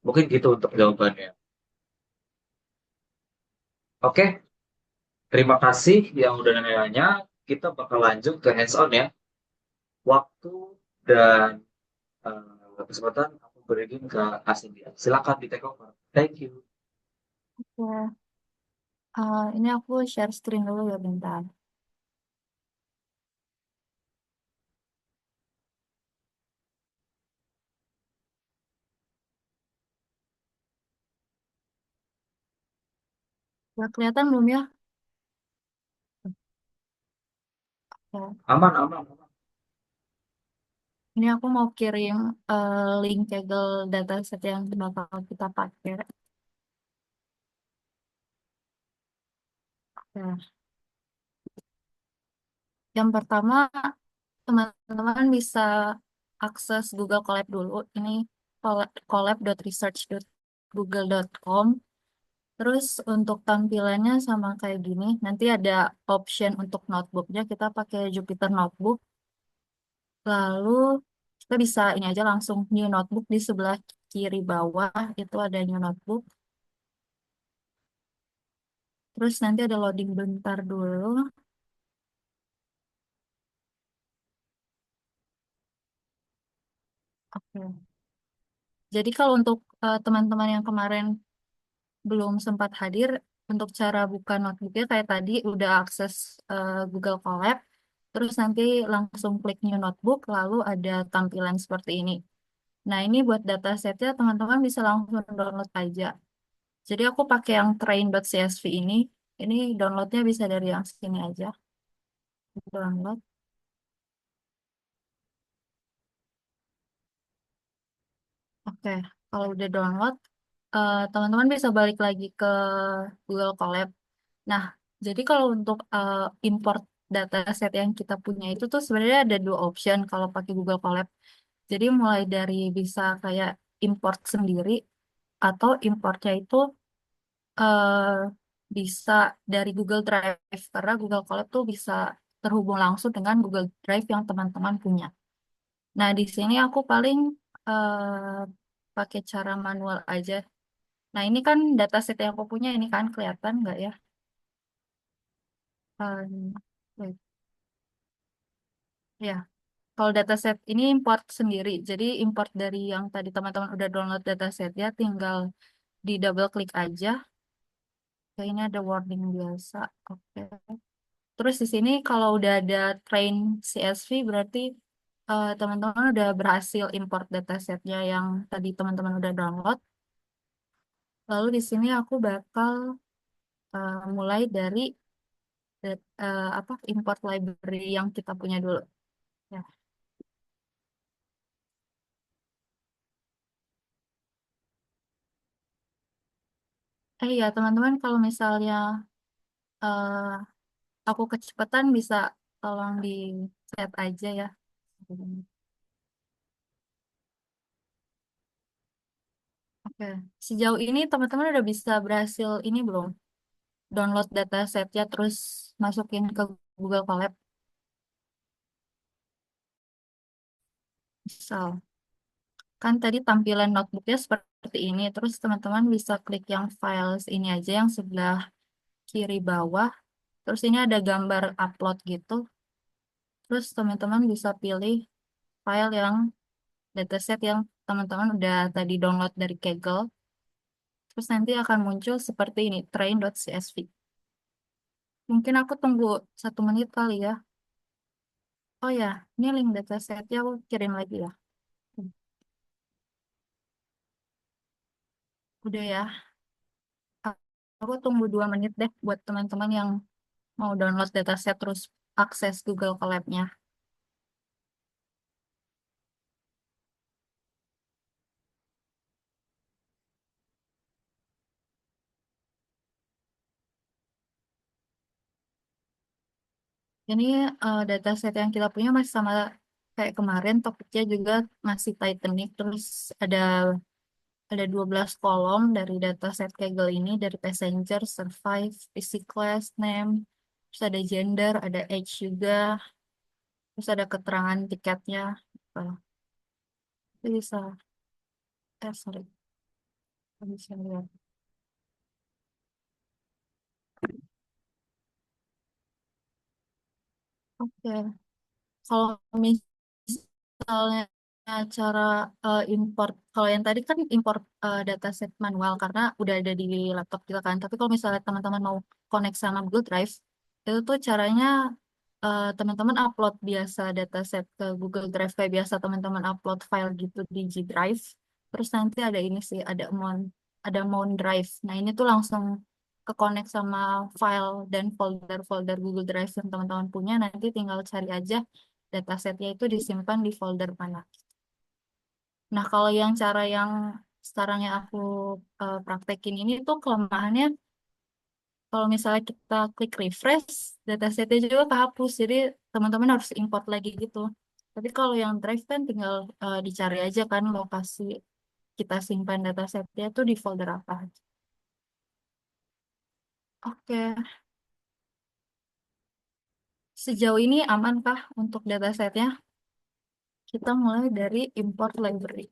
Mungkin gitu untuk jawabannya. Oke, terima kasih yang udah nanya-nanya. Kita bakal lanjut ke hands-on ya. Waktu dan kesempatan aku berikan ke Asindia. Silakan di take over. Thank you. Ya, ini aku share screen dulu ya bentar. Ya, kelihatan belum ya? Ya. Aman, aman, aman. Ini aku mau kirim link Kaggle dataset yang bakal kita pakai. Ya. Yang pertama, teman-teman bisa akses Google Colab dulu. Ini colab.research.google.com. Terus untuk tampilannya sama kayak gini. Nanti ada option untuk notebooknya. Kita pakai Jupyter Notebook. Lalu kita bisa ini aja langsung new notebook di sebelah kiri bawah. Itu ada new notebook. Terus nanti ada loading bentar dulu. Oke. Jadi kalau untuk teman-teman yang kemarin belum sempat hadir, untuk cara buka notebooknya kayak tadi udah akses Google Colab, terus nanti langsung klik New Notebook, lalu ada tampilan seperti ini. Nah ini buat datasetnya teman-teman bisa langsung download aja. Jadi aku pakai yang train.csv ini downloadnya bisa dari yang sini aja. Download. Oke, kalau udah download, teman-teman bisa balik lagi ke Google Colab. Nah, jadi kalau untuk import dataset yang kita punya itu tuh sebenarnya ada dua option kalau pakai Google Colab. Jadi mulai dari bisa kayak import sendiri atau importnya itu eh, bisa dari Google Drive karena Google Colab tuh bisa terhubung langsung dengan Google Drive yang teman-teman punya. Nah, di sini aku paling pakai cara manual aja. Nah, ini kan dataset yang aku punya ini kan kelihatan nggak ya? Wait. Ya, kalau dataset ini import sendiri. Jadi import dari yang tadi teman-teman udah download datasetnya, tinggal di double klik aja. Ya, ini ada warning biasa. Oke. Terus di sini kalau udah ada train CSV berarti teman-teman udah berhasil import datasetnya yang tadi teman-teman udah download. Lalu di sini aku bakal mulai dari apa import library yang kita punya dulu. Ya. Ya teman-teman kalau misalnya eh, aku kecepatan bisa tolong di chat aja ya. Oke, sejauh ini teman-teman udah bisa berhasil ini belum? Download datasetnya terus masukin ke Google Colab. Misal, kan tadi tampilan notebooknya seperti ini. Terus teman-teman bisa klik yang files ini aja yang sebelah kiri bawah. Terus ini ada gambar upload gitu. Terus teman-teman bisa pilih file yang dataset yang teman-teman udah tadi download dari Kaggle. Terus nanti akan muncul seperti ini, train.csv. Mungkin aku tunggu 1 menit kali ya. Oh ya, ini link datasetnya aku kirim lagi ya. Udah ya. Aku tunggu 2 menit deh buat teman-teman yang mau download dataset terus akses Google Colab-nya. Ini dataset yang kita punya masih sama kayak kemarin, topiknya juga masih Titanic, terus ada ada 12 kolom dari dataset Kaggle ini, dari passenger, survive, visit class, name, terus ada gender, ada age juga, terus ada keterangan tiketnya. Oh, itu bisa, sorry, nggak bisa lihat. Oke, kalau misalnya cara import, kalau yang tadi kan import dataset manual karena udah ada di laptop kita kan. Tapi kalau misalnya teman-teman mau connect sama Google Drive, itu tuh caranya teman-teman upload biasa dataset ke Google Drive kayak biasa teman-teman upload file gitu di G Drive. Terus nanti ada ini sih, ada Mount Drive. Nah ini tuh langsung ke connect sama file dan folder-folder Google Drive yang teman-teman punya. Nanti tinggal cari aja datasetnya itu disimpan di folder mana. Nah, kalau yang cara yang sekarang yang aku praktekin ini tuh kelemahannya kalau misalnya kita klik refresh, datasetnya juga kehapus. Jadi teman-teman harus import lagi gitu. Tapi kalau yang Drive kan tinggal dicari aja kan lokasi kita simpan datasetnya tuh di folder apa. Oke, sejauh ini amankah untuk datasetnya? Kita mulai dari import library.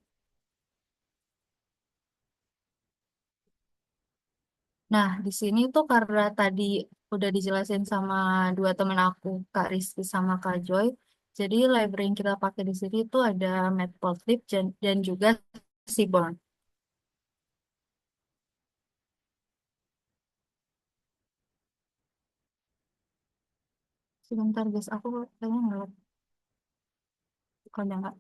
Nah, di sini tuh karena tadi udah dijelasin sama dua temen aku, Kak Rizky sama Kak Joy. Jadi library yang kita pakai di sini tuh ada Matplotlib dan juga Seaborn. Sebentar guys, aku kayaknya nggak, kalau nggak.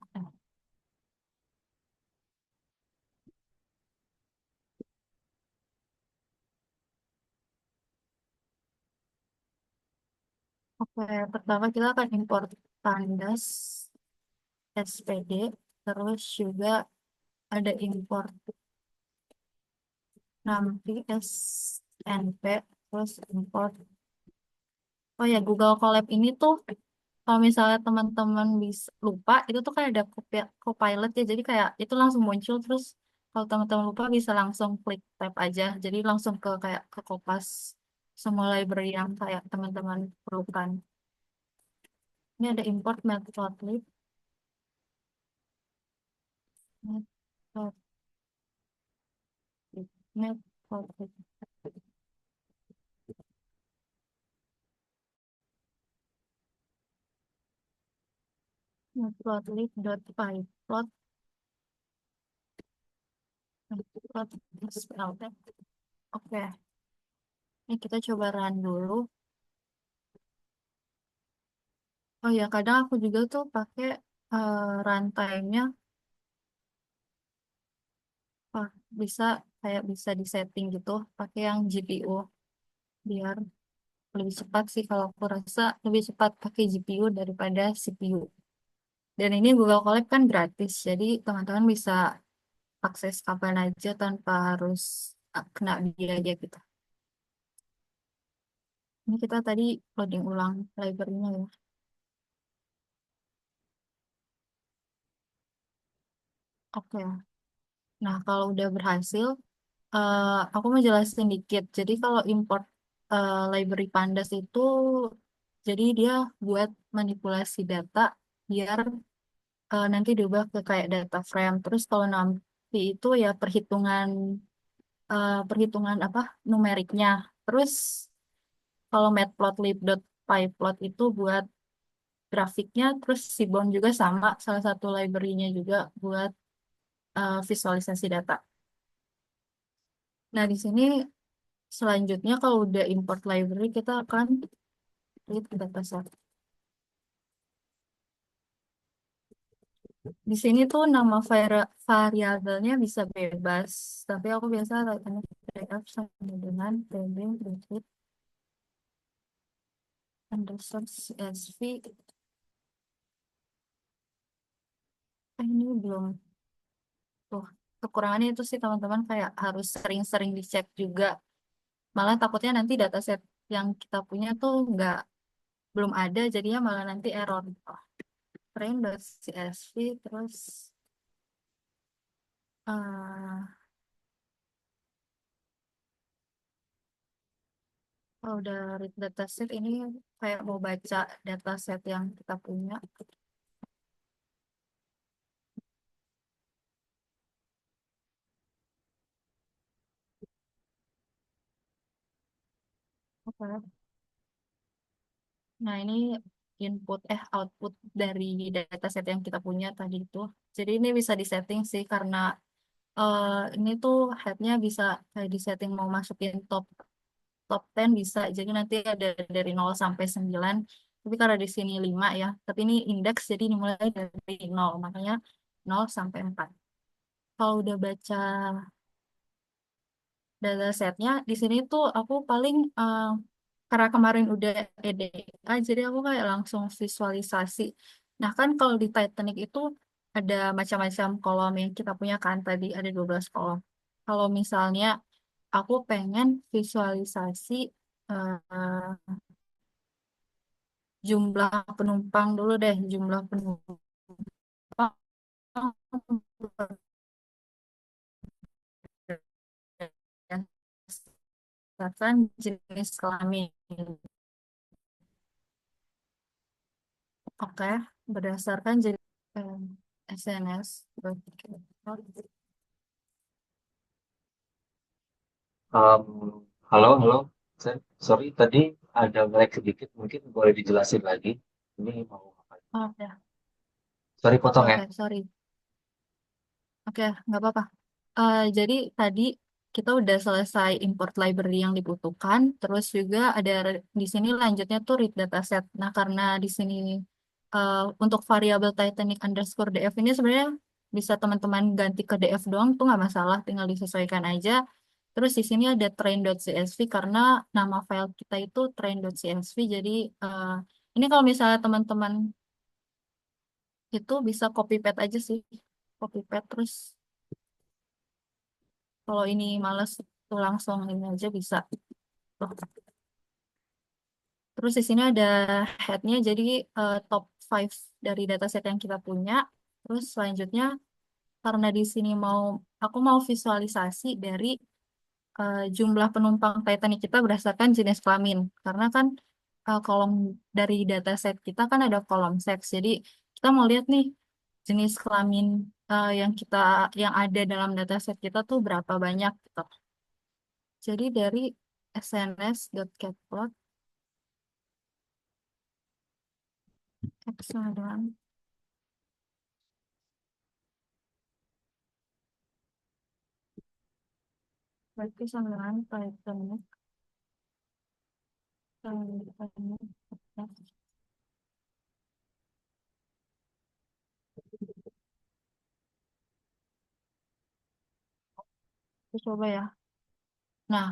Oke, pertama kita akan import Pandas, SPD, terus juga ada import NumPy, SNP, terus import. Oh ya, Google Colab ini tuh kalau misalnya teman-teman bisa lupa, itu tuh kan ada Copilot ya, jadi kayak itu langsung muncul terus kalau teman-teman lupa bisa langsung klik tab aja, jadi langsung ke kayak ke kopas semua library yang kayak teman-teman perlukan. Ini ada import matplotlib, matplotlib, matplotlib, matplotlib.pyplot, matplotlib. Oke, ini kita coba run dulu. Oh ya, kadang aku juga tuh pakai runtime-nya bisa kayak bisa disetting gitu pakai yang GPU biar lebih cepat sih, kalau aku rasa lebih cepat pakai GPU daripada CPU. Dan ini Google Colab kan gratis, jadi teman-teman bisa akses kapan aja tanpa harus kena biaya gitu. Ini kita tadi loading ulang library-nya ya. Oke. Nah, kalau udah berhasil, aku mau jelasin dikit. Jadi kalau import library Pandas itu, jadi dia buat manipulasi data biar nanti diubah ke kayak data frame. Terus kalau nanti itu ya perhitungan apa numeriknya. Terus kalau matplotlib.pyplot itu buat grafiknya. Terus Seaborn juga sama, salah satu library-nya juga buat visualisasi data. Nah, di sini selanjutnya kalau udah import library kita akan read dataset. Di sini tuh nama variabelnya bisa bebas, tapi aku biasa letaknya df sama dengan tb read underscore csv. Ini belum tuh, kekurangannya itu sih teman-teman kayak harus sering-sering dicek juga. Malah takutnya nanti dataset yang kita punya tuh belum ada, jadinya malah nanti error. Oh, train.csv terus eh kalau udah read dataset ini kayak mau baca dataset yang kita punya. Oke. Nah, ini output dari dataset yang kita punya tadi itu. Jadi ini bisa disetting sih karena eh, ini tuh headnya bisa kayak disetting mau masukin top top 10 bisa. Jadi nanti ada dari 0 sampai 9. Tapi karena di sini 5 ya. Tapi ini indeks jadi dimulai dari 0. Makanya 0 sampai 4. Kalau udah baca datasetnya di sini tuh aku paling karena kemarin udah EDA jadi aku kayak langsung visualisasi. Nah kan kalau di Titanic itu ada macam-macam kolom yang kita punya kan tadi ada 12 kolom. Kalau misalnya aku pengen visualisasi eh, jumlah penumpang dulu deh, jumlah penumpang berdasarkan jenis kelamin. Oke, berdasarkan jenis SNS. Um, halo, halo. Sorry, tadi ada lag sedikit. Mungkin boleh dijelasin lagi. Ini mau apa? Oke, Sorry, oke, potong ya. oke, sorry. Oke, nggak apa-apa. Jadi tadi kita udah selesai import library yang dibutuhkan, terus juga ada di sini lanjutnya tuh read dataset. Nah, karena di sini untuk variabel Titanic underscore DF ini sebenarnya bisa teman-teman ganti ke DF doang tuh nggak masalah, tinggal disesuaikan aja. Terus di sini ada train.csv karena nama file kita itu train.csv. Jadi eh, ini kalau misalnya teman-teman itu bisa copy paste aja sih, copy paste terus. Kalau ini males tuh langsung ini aja bisa. Tuh. Terus di sini ada headnya jadi top 5 dari dataset yang kita punya. Terus selanjutnya karena di sini aku mau visualisasi dari jumlah penumpang Titanic kita berdasarkan jenis kelamin. Karena kan kolom dari dataset kita kan ada kolom seks. Jadi kita mau lihat nih jenis kelamin yang ada dalam dataset kita tuh berapa banyak gitu. Jadi dari sns.catplot sama dengan berarti sama dengan Titanic Titanic. Aku coba ya. Nah,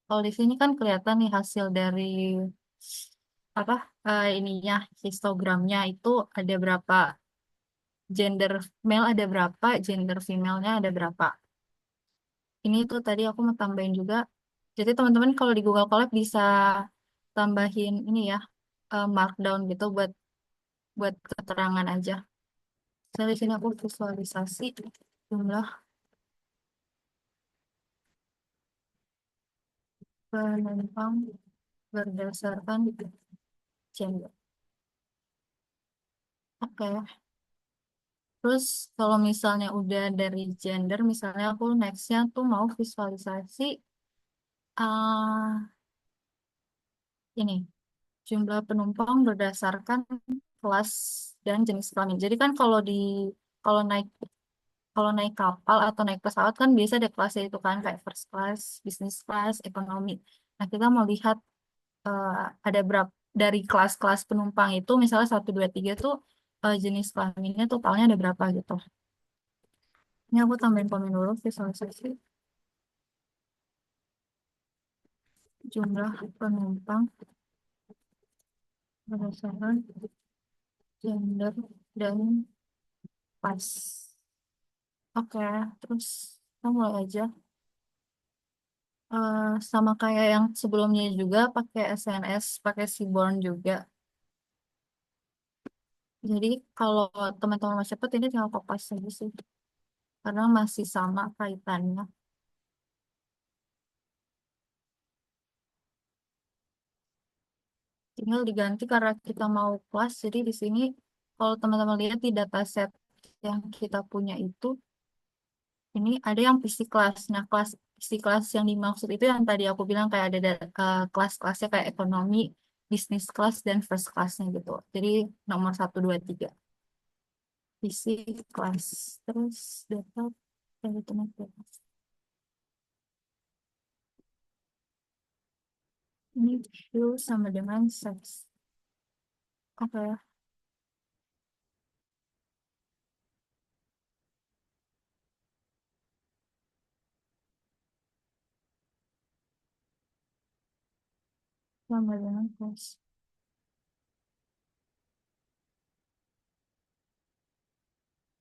kalau di sini kan kelihatan nih hasil dari apa ininya histogramnya itu ada berapa gender male ada berapa, gender female-nya ada berapa. Ini tuh tadi aku mau tambahin juga. Jadi teman-teman kalau di Google Colab bisa tambahin ini ya markdown gitu buat buat keterangan aja. Saya di sini aku visualisasi jumlah penumpang berdasarkan gender. Oke. Terus kalau misalnya udah dari gender, misalnya aku nextnya tuh mau visualisasi uh, ini jumlah penumpang berdasarkan kelas dan jenis kelamin. Jadi kan kalau naik kalau naik kapal atau naik pesawat kan biasa ada kelasnya itu kan kayak first class, business class, ekonomi. Nah kita mau lihat eh, ada berapa dari kelas-kelas penumpang itu misalnya 1, 2, 3 tuh jenis kelaminnya totalnya ada berapa gitu. Ini aku tambahin komen dulu visualisasi jumlah penumpang berdasarkan gender dan pas. Oke, terus kita mulai aja. Sama kayak yang sebelumnya juga pakai SNS, pakai Seaborn juga. Jadi kalau teman-teman mau cepet ini tinggal kopas aja sih, karena masih sama kaitannya. Tinggal diganti karena kita mau kelas. Jadi di sini kalau teman-teman lihat di dataset yang kita punya itu, ini ada yang PC class. Nah, kelas PC class yang dimaksud itu yang tadi aku bilang kayak ada kelas-kelasnya kayak ekonomi, bisnis kelas, dan first classnya gitu. Jadi nomor 1, 2, 3. PC class. Terus data, teman ini view sama dengan size. Oke, sama dengan class.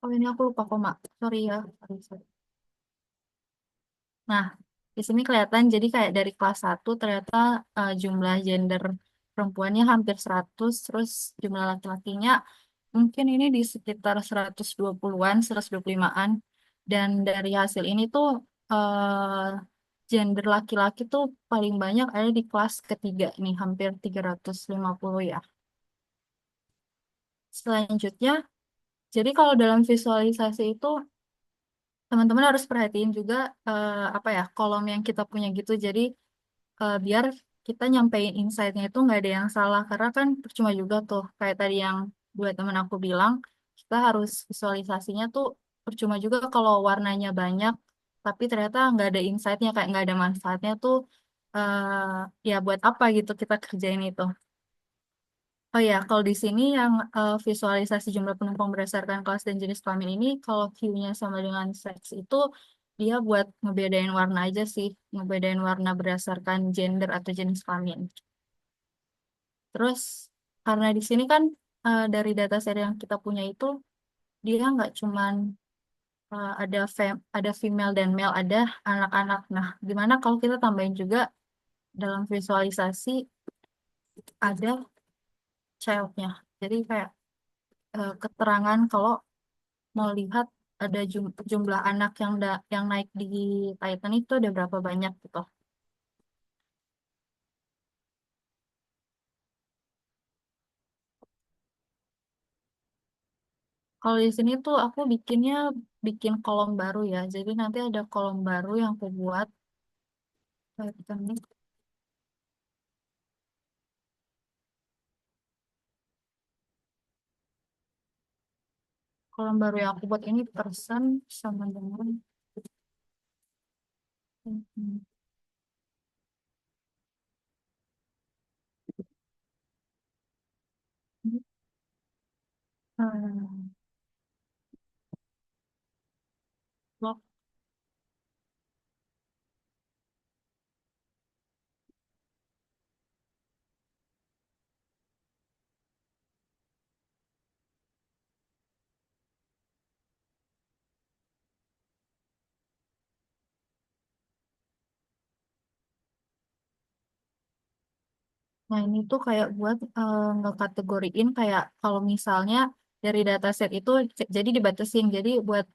Oh, ini aku lupa koma. Sorry ya. Sorry, sorry. Nah, di sini kelihatan jadi kayak dari kelas 1 ternyata jumlah gender perempuannya hampir 100, terus jumlah laki-lakinya mungkin ini di sekitar 120-an, 125-an. Dan dari hasil ini tuh gender laki-laki tuh paling banyak ada di kelas ketiga nih, hampir 350 ya. Selanjutnya, jadi kalau dalam visualisasi itu teman-teman harus perhatiin juga apa ya kolom yang kita punya gitu. Jadi biar kita nyampein insight-nya itu nggak ada yang salah karena kan percuma juga tuh kayak tadi yang dua teman aku bilang kita harus visualisasinya tuh percuma juga kalau warnanya banyak tapi ternyata nggak ada insight-nya kayak nggak ada manfaatnya tuh ya buat apa gitu kita kerjain itu. Oh ya, kalau di sini yang visualisasi jumlah penumpang berdasarkan kelas dan jenis kelamin ini, kalau view-nya sama dengan seks itu, dia buat ngebedain warna aja sih, ngebedain warna berdasarkan gender atau jenis kelamin. Terus, karena di sini kan dari data set yang kita punya itu, dia nggak cuman ada female dan male, ada anak-anak. Nah, gimana kalau kita tambahin juga dalam visualisasi ada child-nya. Jadi kayak keterangan kalau mau lihat ada jumlah anak yang naik di Titan itu ada berapa banyak gitu. Kalau di sini tuh aku bikin kolom baru ya. Jadi nanti ada kolom baru yang aku buat. Titan ini. Kolom baru yang aku buat ini person sama dengan hmm, hmm, blog. Nah, ini tuh kayak buat ngekategoriin kayak kalau misalnya dari dataset itu jadi dibatasin. Jadi buat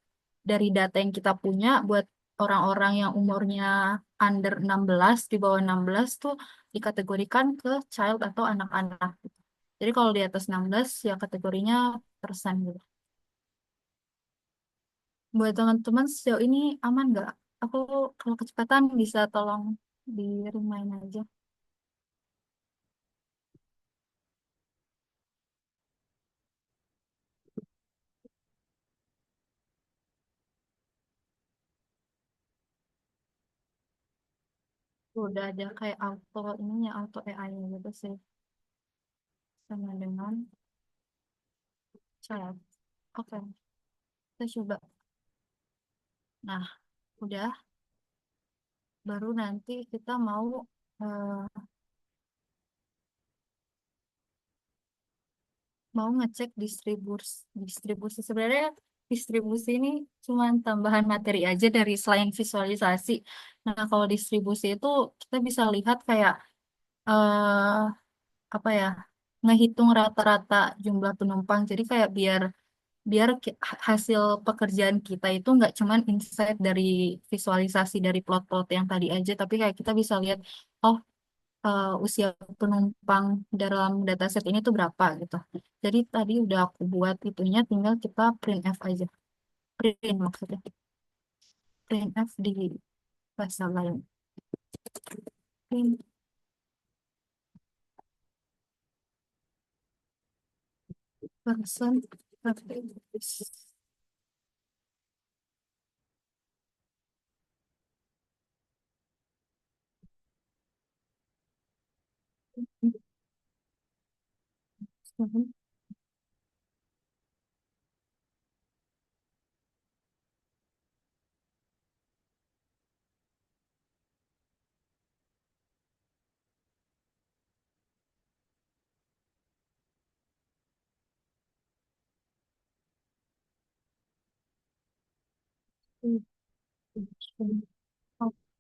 dari data yang kita punya buat orang-orang yang umurnya under 16, di bawah 16 tuh dikategorikan ke child atau anak-anak gitu. Jadi kalau di atas 16 ya kategorinya persen gitu. Buat teman-teman sejauh ini aman nggak? Aku kalau kecepatan bisa tolong di remind aja. Udah ada kayak auto ininya, auto AI gitu sih. Sama dengan child. Oke, kita coba. Nah, udah. Baru nanti kita eh, mau ngecek distribusi. Sebenarnya distribusi ini cuma tambahan materi aja dari selain visualisasi. Nah, kalau distribusi itu kita bisa lihat kayak eh apa ya ngehitung rata-rata jumlah penumpang. Jadi kayak biar biar hasil pekerjaan kita itu nggak cuman insight dari visualisasi dari plot-plot yang tadi aja, tapi kayak kita bisa lihat, oh, usia penumpang dalam dataset ini tuh berapa gitu. Jadi tadi udah aku buat itunya, tinggal kita print F aja. Print maksudnya. Print F di bahasa lain. Print person.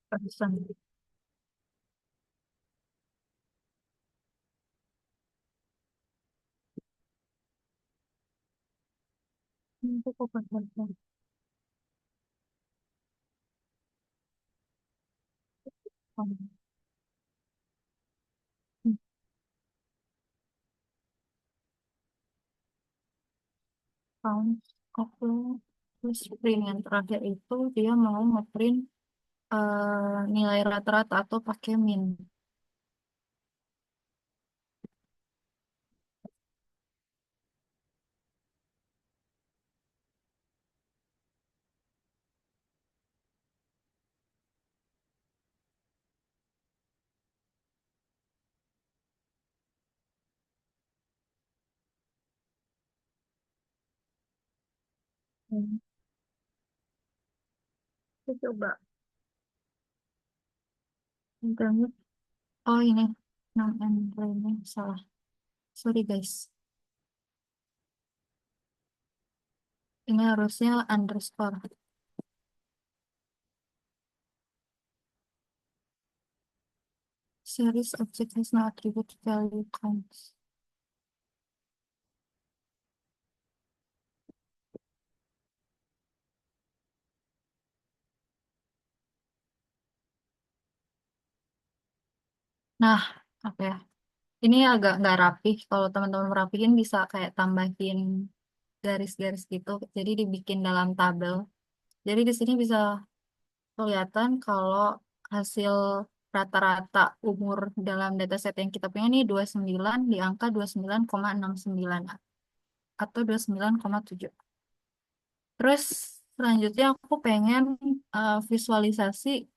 Person. Itu kok person. Count aku terus print yang terakhir itu dia mau ngeprint nilai rata-rata atau pakai min. Hmm. Kita coba internet. Oh ini nam ini salah. Sorry guys. Ini harusnya underscore. Series object has no attribute value counts. Nah, oke. Ini agak nggak rapih. Kalau teman-teman rapihin bisa kayak tambahin garis-garis gitu. Jadi dibikin dalam tabel. Jadi di sini bisa kelihatan kalau hasil rata-rata umur dalam dataset yang kita punya ini 29 di angka 29,69 atau 29,7. Terus selanjutnya aku pengen visualisasi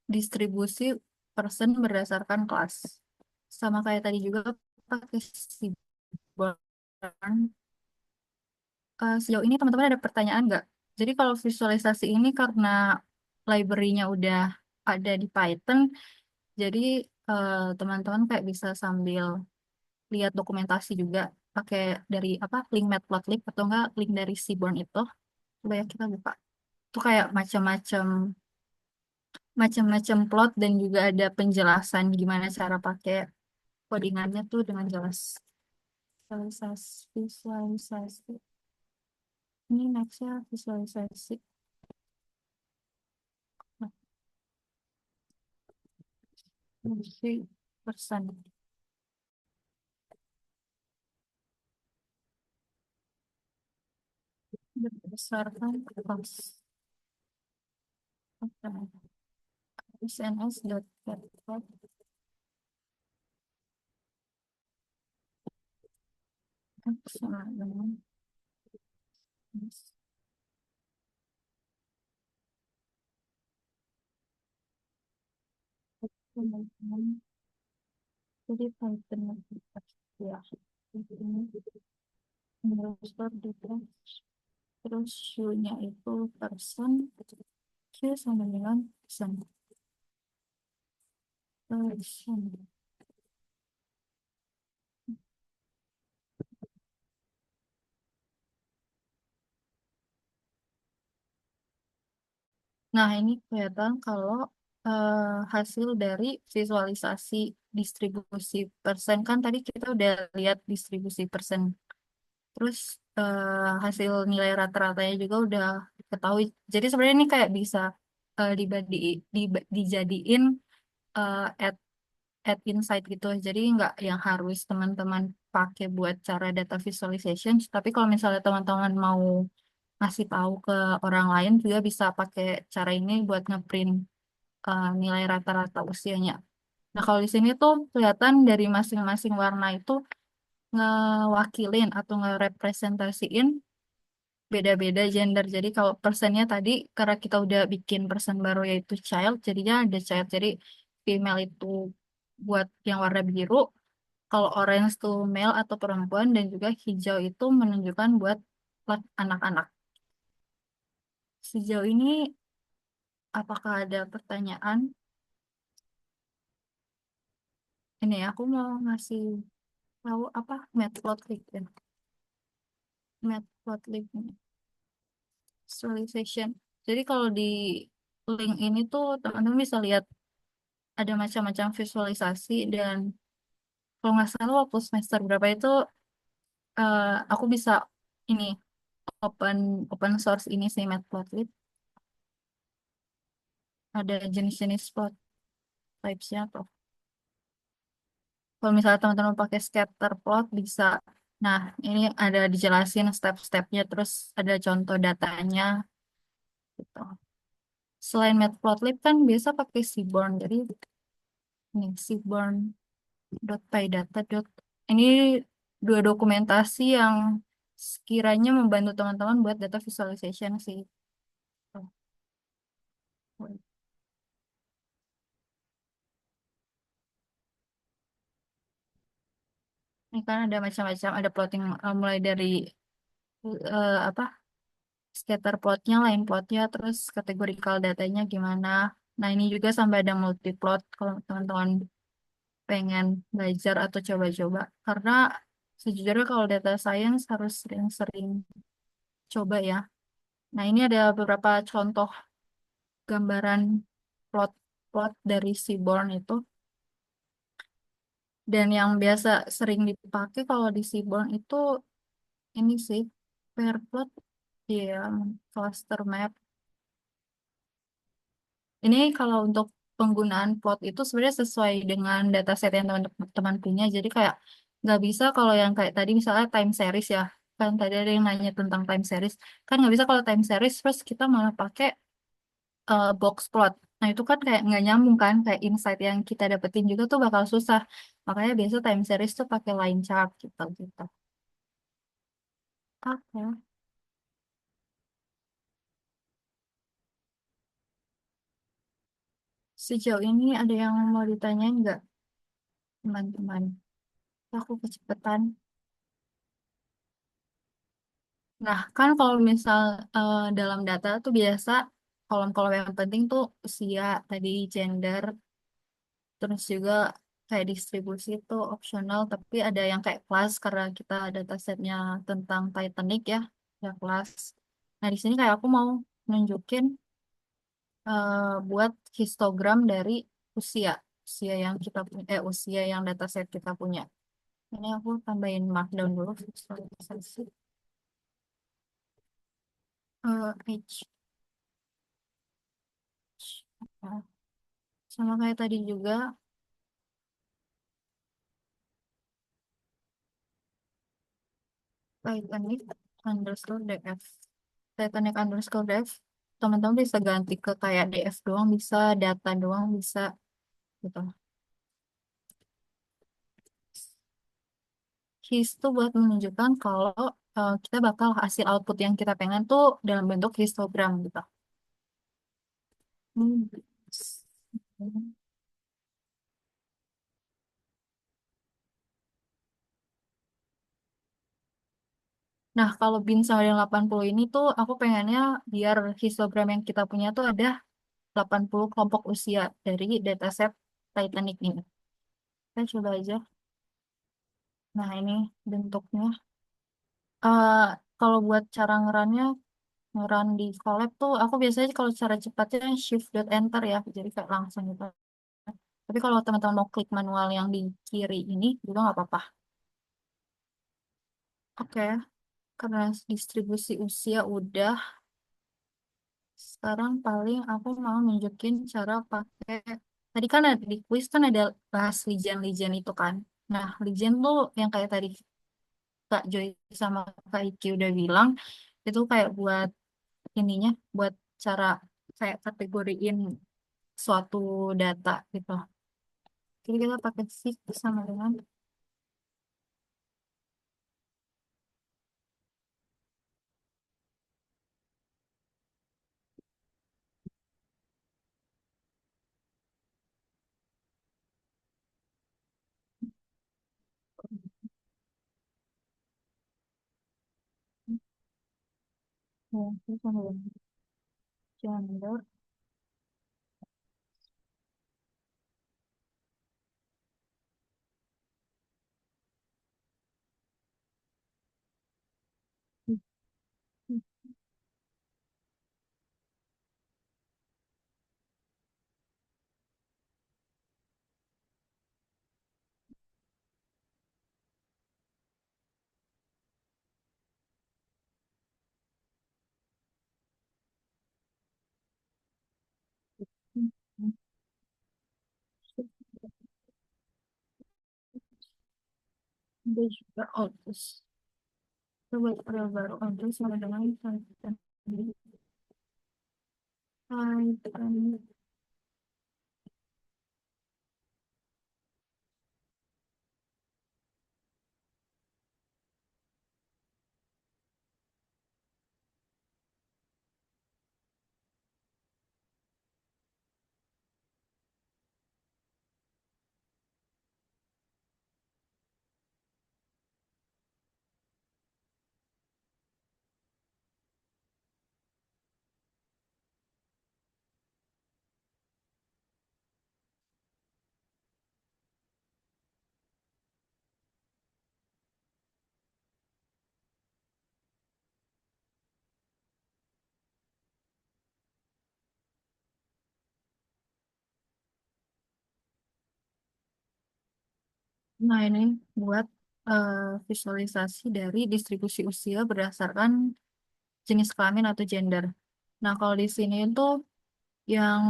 distribusi person berdasarkan kelas. Sama kayak tadi juga pakai Seaborn. Sejauh ini teman-teman ada pertanyaan nggak? Jadi kalau visualisasi ini karena library-nya udah ada di Python, jadi teman-teman kayak bisa sambil lihat dokumentasi juga pakai dari apa link Matplotlib atau enggak link dari Seaborn itu. Coba ya kita buka. Itu kayak macam-macam plot dan juga ada penjelasan gimana cara pakai codingannya tuh dengan jelas. Visualisasi. Ini nextnya visualisasi. Nah, fungsi persen berdasarkan kelas. Oke. SNS.get sama dengan teman-teman. Jadi Python ya. Ini underscore details. Terus show-nya itu person. Q sama dengan person. Person. Nah, ini kelihatan kalau hasil dari visualisasi distribusi persen. Kan tadi kita udah lihat distribusi persen. Terus hasil nilai rata-ratanya juga udah diketahui. Jadi sebenarnya ini kayak bisa dijadiin eh, add add insight gitu. Jadi nggak yang harus teman-teman pakai buat cara data visualization. Tapi kalau misalnya teman-teman mau ngasih tahu ke orang lain juga bisa pakai cara ini buat ngeprint nilai rata-rata usianya. Nah, kalau di sini tuh kelihatan dari masing-masing warna itu ngewakilin atau ngerepresentasiin beda-beda gender. Jadi kalau persennya tadi, karena kita udah bikin persen baru yaitu child, jadinya ada child. Jadi female itu buat yang warna biru, kalau orange tuh male atau perempuan, dan juga hijau itu menunjukkan buat anak-anak. Sejauh ini, apakah ada pertanyaan? Ini aku mau ngasih tahu apa matplotlib ya. Matplotlib visualization. Jadi kalau di link ini tuh teman-teman bisa lihat ada macam-macam visualisasi, dan kalau nggak salah waktu semester berapa itu aku bisa ini open open source ini sih Matplotlib. Ada jenis-jenis plot types-nya tuh. Kalau misalnya teman-teman pakai scatter plot bisa. Nah, ini ada dijelasin step-stepnya, terus ada contoh datanya gitu. Selain Matplotlib kan biasa pakai Seaborn. Jadi ini seaborn.pydata. Ini dua dokumentasi yang sekiranya membantu teman-teman buat data visualization sih. Ini kan ada macam-macam, ada plotting mulai dari apa scatter plotnya, line plotnya, terus categorical datanya gimana. Nah ini juga sampai ada multiplot kalau teman-teman pengen belajar atau coba-coba. Karena sejujurnya kalau data science harus sering-sering coba ya. Nah ini ada beberapa contoh gambaran plot-plot dari Seaborn itu. Dan yang biasa sering dipakai kalau di Seaborn itu ini sih pair plot, ya, cluster map. Ini kalau untuk penggunaan plot itu sebenarnya sesuai dengan dataset yang teman-teman punya. Jadi kayak nggak bisa kalau yang kayak tadi misalnya time series ya. Kan tadi ada yang nanya tentang time series. Kan nggak bisa kalau time series terus kita malah pakai box plot. Nah itu kan kayak nggak nyambung kan. Kayak insight yang kita dapetin juga tuh bakal susah. Makanya biasa time series tuh pakai line chart gitu gitu. Oke. Sejauh ini ada yang mau ditanyain nggak teman-teman? Aku kecepatan. Nah, kan kalau misal dalam data tuh biasa kolom-kolom yang penting tuh usia, tadi gender, terus juga kayak distribusi itu opsional, tapi ada yang kayak kelas karena kita datasetnya tentang Titanic ya, ya kelas. Nah, di sini kayak aku mau nunjukin buat histogram dari usia, usia yang kita punya, usia yang dataset kita punya. Ini aku tambahin markdown dulu visualisasi. Age. Nah, sama kayak tadi juga Titanic underscore DF. Titanic underscore DF. Teman-teman bisa ganti ke kayak DF doang bisa, data doang bisa gitu. His itu buat menunjukkan kalau kita bakal hasil output yang kita pengen tuh dalam bentuk histogram gitu. Hmm. Nah, kalau bin sama yang 80 ini tuh aku pengennya biar histogram yang kita punya tuh ada 80 kelompok usia dari dataset Titanic ini. Kita coba aja. Nah, ini bentuknya. Eh kalau buat cara ngerannya, ngerun di collab tuh aku biasanya kalau cara cepatnya shift dot enter ya, jadi kayak langsung gitu. Tapi kalau teman-teman mau klik manual yang di kiri ini juga nggak apa-apa. Oke, karena distribusi usia udah, sekarang paling aku mau nunjukin cara pakai. Tadi kan ada di quiz kan ada bahas lijen-lijen itu kan. Nah, lijen tuh yang kayak tadi Kak Joy sama Kak Iki udah bilang, itu kayak buat ininya, buat cara kayak kategoriin suatu data gitu. Jadi kita pakai shift sama dengan ya, itu sama dengan gender. Ada juga autos. Coba pada baru autos sama dengan Python. Python. Nah, ini buat eh, visualisasi dari distribusi usia berdasarkan jenis kelamin atau gender. Nah, kalau di sini itu yang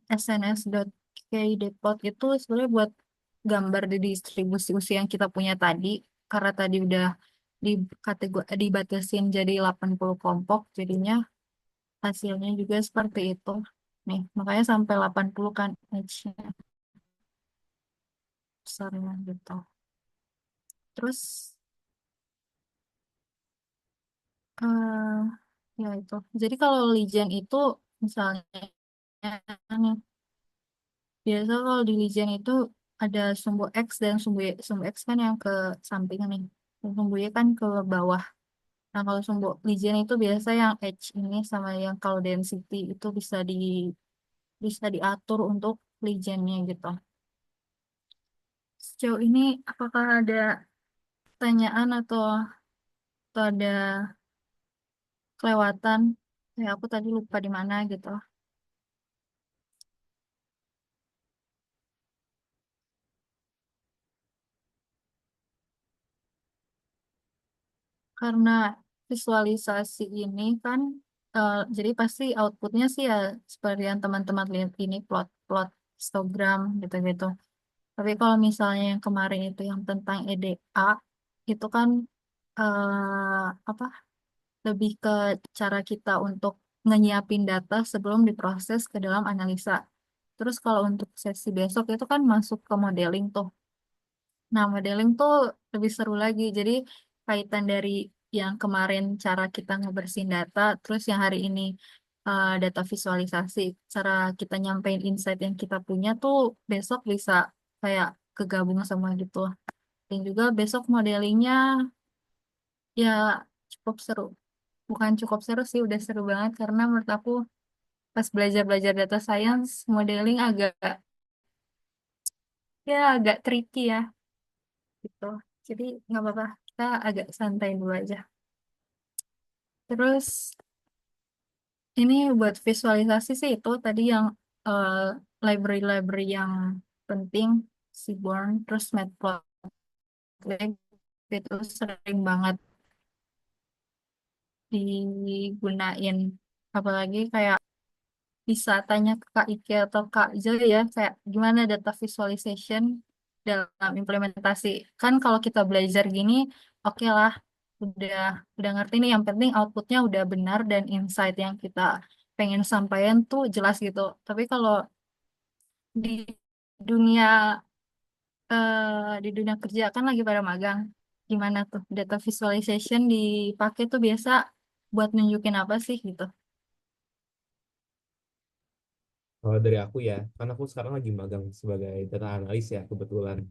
sns.kdepot itu sebenarnya buat gambar di distribusi usia yang kita punya tadi, karena tadi udah di kategori dibatasin jadi 80 kelompok, jadinya hasilnya juga seperti itu. Nih, makanya sampai 80 kan H-nya besarnya gitu. Terus eh ya itu. Jadi kalau Lijen itu misalnya nih, biasa kalau di Lijen itu ada sumbu X dan sumbu X kan yang ke samping nih. Dan sumbu Y kan ke bawah. Nah, kalau sumbu Lijen itu biasa yang H ini sama yang kalau density itu bisa diatur untuk Lijennya gitu. Sejauh ini apakah ada pertanyaan atau ada kelewatan? Ya aku tadi lupa di mana gitu. Karena visualisasi ini kan jadi pasti outputnya sih ya seperti yang teman-teman lihat ini plot-plot histogram gitu-gitu. Tapi kalau misalnya yang kemarin itu yang tentang EDA itu kan apa lebih ke cara kita untuk nyiapin data sebelum diproses ke dalam analisa. Terus kalau untuk sesi besok itu kan masuk ke modeling tuh. Nah, modeling tuh lebih seru lagi. Jadi, kaitan dari yang kemarin cara kita ngebersihin data, terus yang hari ini data visualisasi, cara kita nyampein insight yang kita punya tuh besok bisa kayak kegabung sama gitu. Dan juga besok modelingnya ya cukup seru. Bukan cukup seru sih, udah seru banget karena menurut aku pas belajar-belajar data science, modeling agak tricky ya gitu. Jadi nggak apa-apa, kita agak santai dulu aja. Terus Ini buat visualisasi sih itu tadi yang eh, library-library yang penting, Seaborn, terus Matplotlib itu sering banget digunain. Apalagi kayak bisa tanya ke Kak Ike atau Kak Joy ya, kayak gimana data visualization dalam implementasi. Kan kalau kita belajar gini, oke lah, udah udah ngerti nih. Yang penting outputnya udah benar dan insight yang kita pengen sampaikan tuh jelas gitu. Tapi kalau di dunia di dunia kerja kan lagi pada magang, gimana tuh data visualization dipakai tuh biasa buat nunjukin apa sih gitu? Kalau dari aku ya, kan aku sekarang lagi magang sebagai data analis ya kebetulan.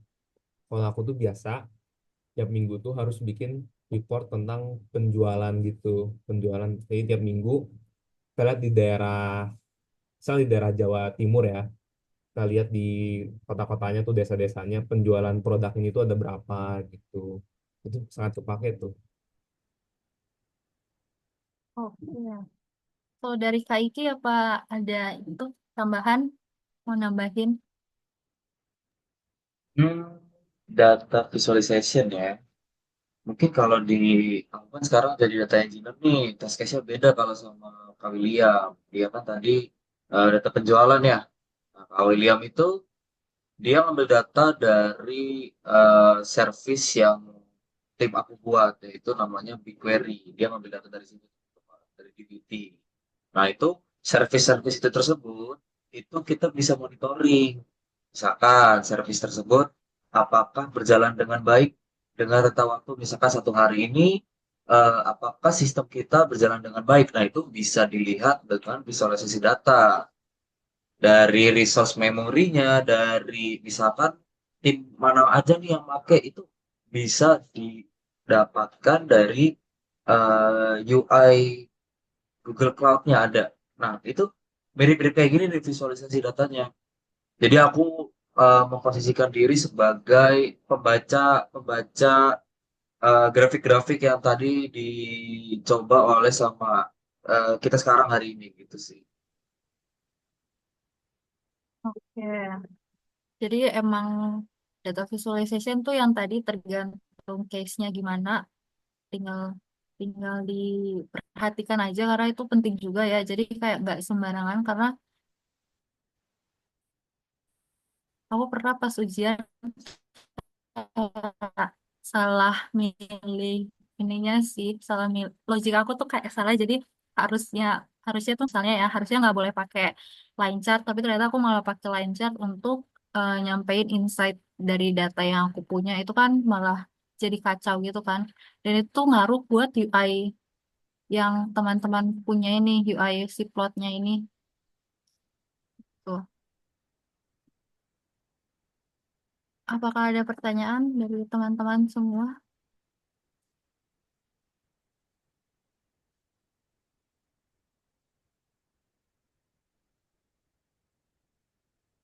Kalau aku tuh biasa tiap minggu tuh harus bikin report tentang penjualan gitu, penjualan. Jadi tiap minggu kita lihat di daerah, misal di daerah Jawa Timur ya, kita lihat di kota-kotanya tuh desa-desanya penjualan produk ini tuh ada berapa gitu. Itu sangat kepake tuh. Oke. Kalau dari Kak Iki apa ada itu tambahan mau nambahin? Hmm, data visualization ya. Mungkin kalau di aku kan sekarang jadi data engineer nih, task case-nya beda kalau sama Kak William. Dia kan tadi data penjualan ya. Nah, Kak William itu dia ngambil data dari service yang tim aku buat, yaitu namanya BigQuery. Dia ngambil data dari situ, dari DBT. Nah, itu service-service itu tersebut, itu kita bisa monitoring. Misalkan service tersebut apakah berjalan dengan baik dengan rentang waktu misalkan 1 hari ini, apakah sistem kita berjalan dengan baik. Nah, itu bisa dilihat dengan visualisasi data dari resource memorinya, dari misalkan tim mana aja nih yang pakai itu bisa didapatkan dari UI Google Cloud-nya ada. Nah, itu mirip-mirip kayak gini nih visualisasi datanya. Jadi aku memposisikan diri sebagai pembaca pembaca grafik-grafik yang tadi dicoba oleh sama kita sekarang hari ini gitu sih. Oke. Jadi emang data visualization tuh yang tadi tergantung case-nya gimana, tinggal tinggal diperhatikan aja karena itu penting juga ya. Jadi kayak nggak sembarangan karena aku pernah pas ujian kayak salah milih ininya sih, salah milih logik aku tuh kayak salah. Jadi harusnya harusnya tuh misalnya ya harusnya nggak boleh pakai line chart, tapi ternyata aku malah pakai line chart untuk nyampein insight dari data yang aku punya itu kan malah jadi kacau gitu kan. Dan itu ngaruh buat UI yang teman-teman punya ini, UI si plotnya ini tuh. Apakah ada pertanyaan dari teman-teman semua?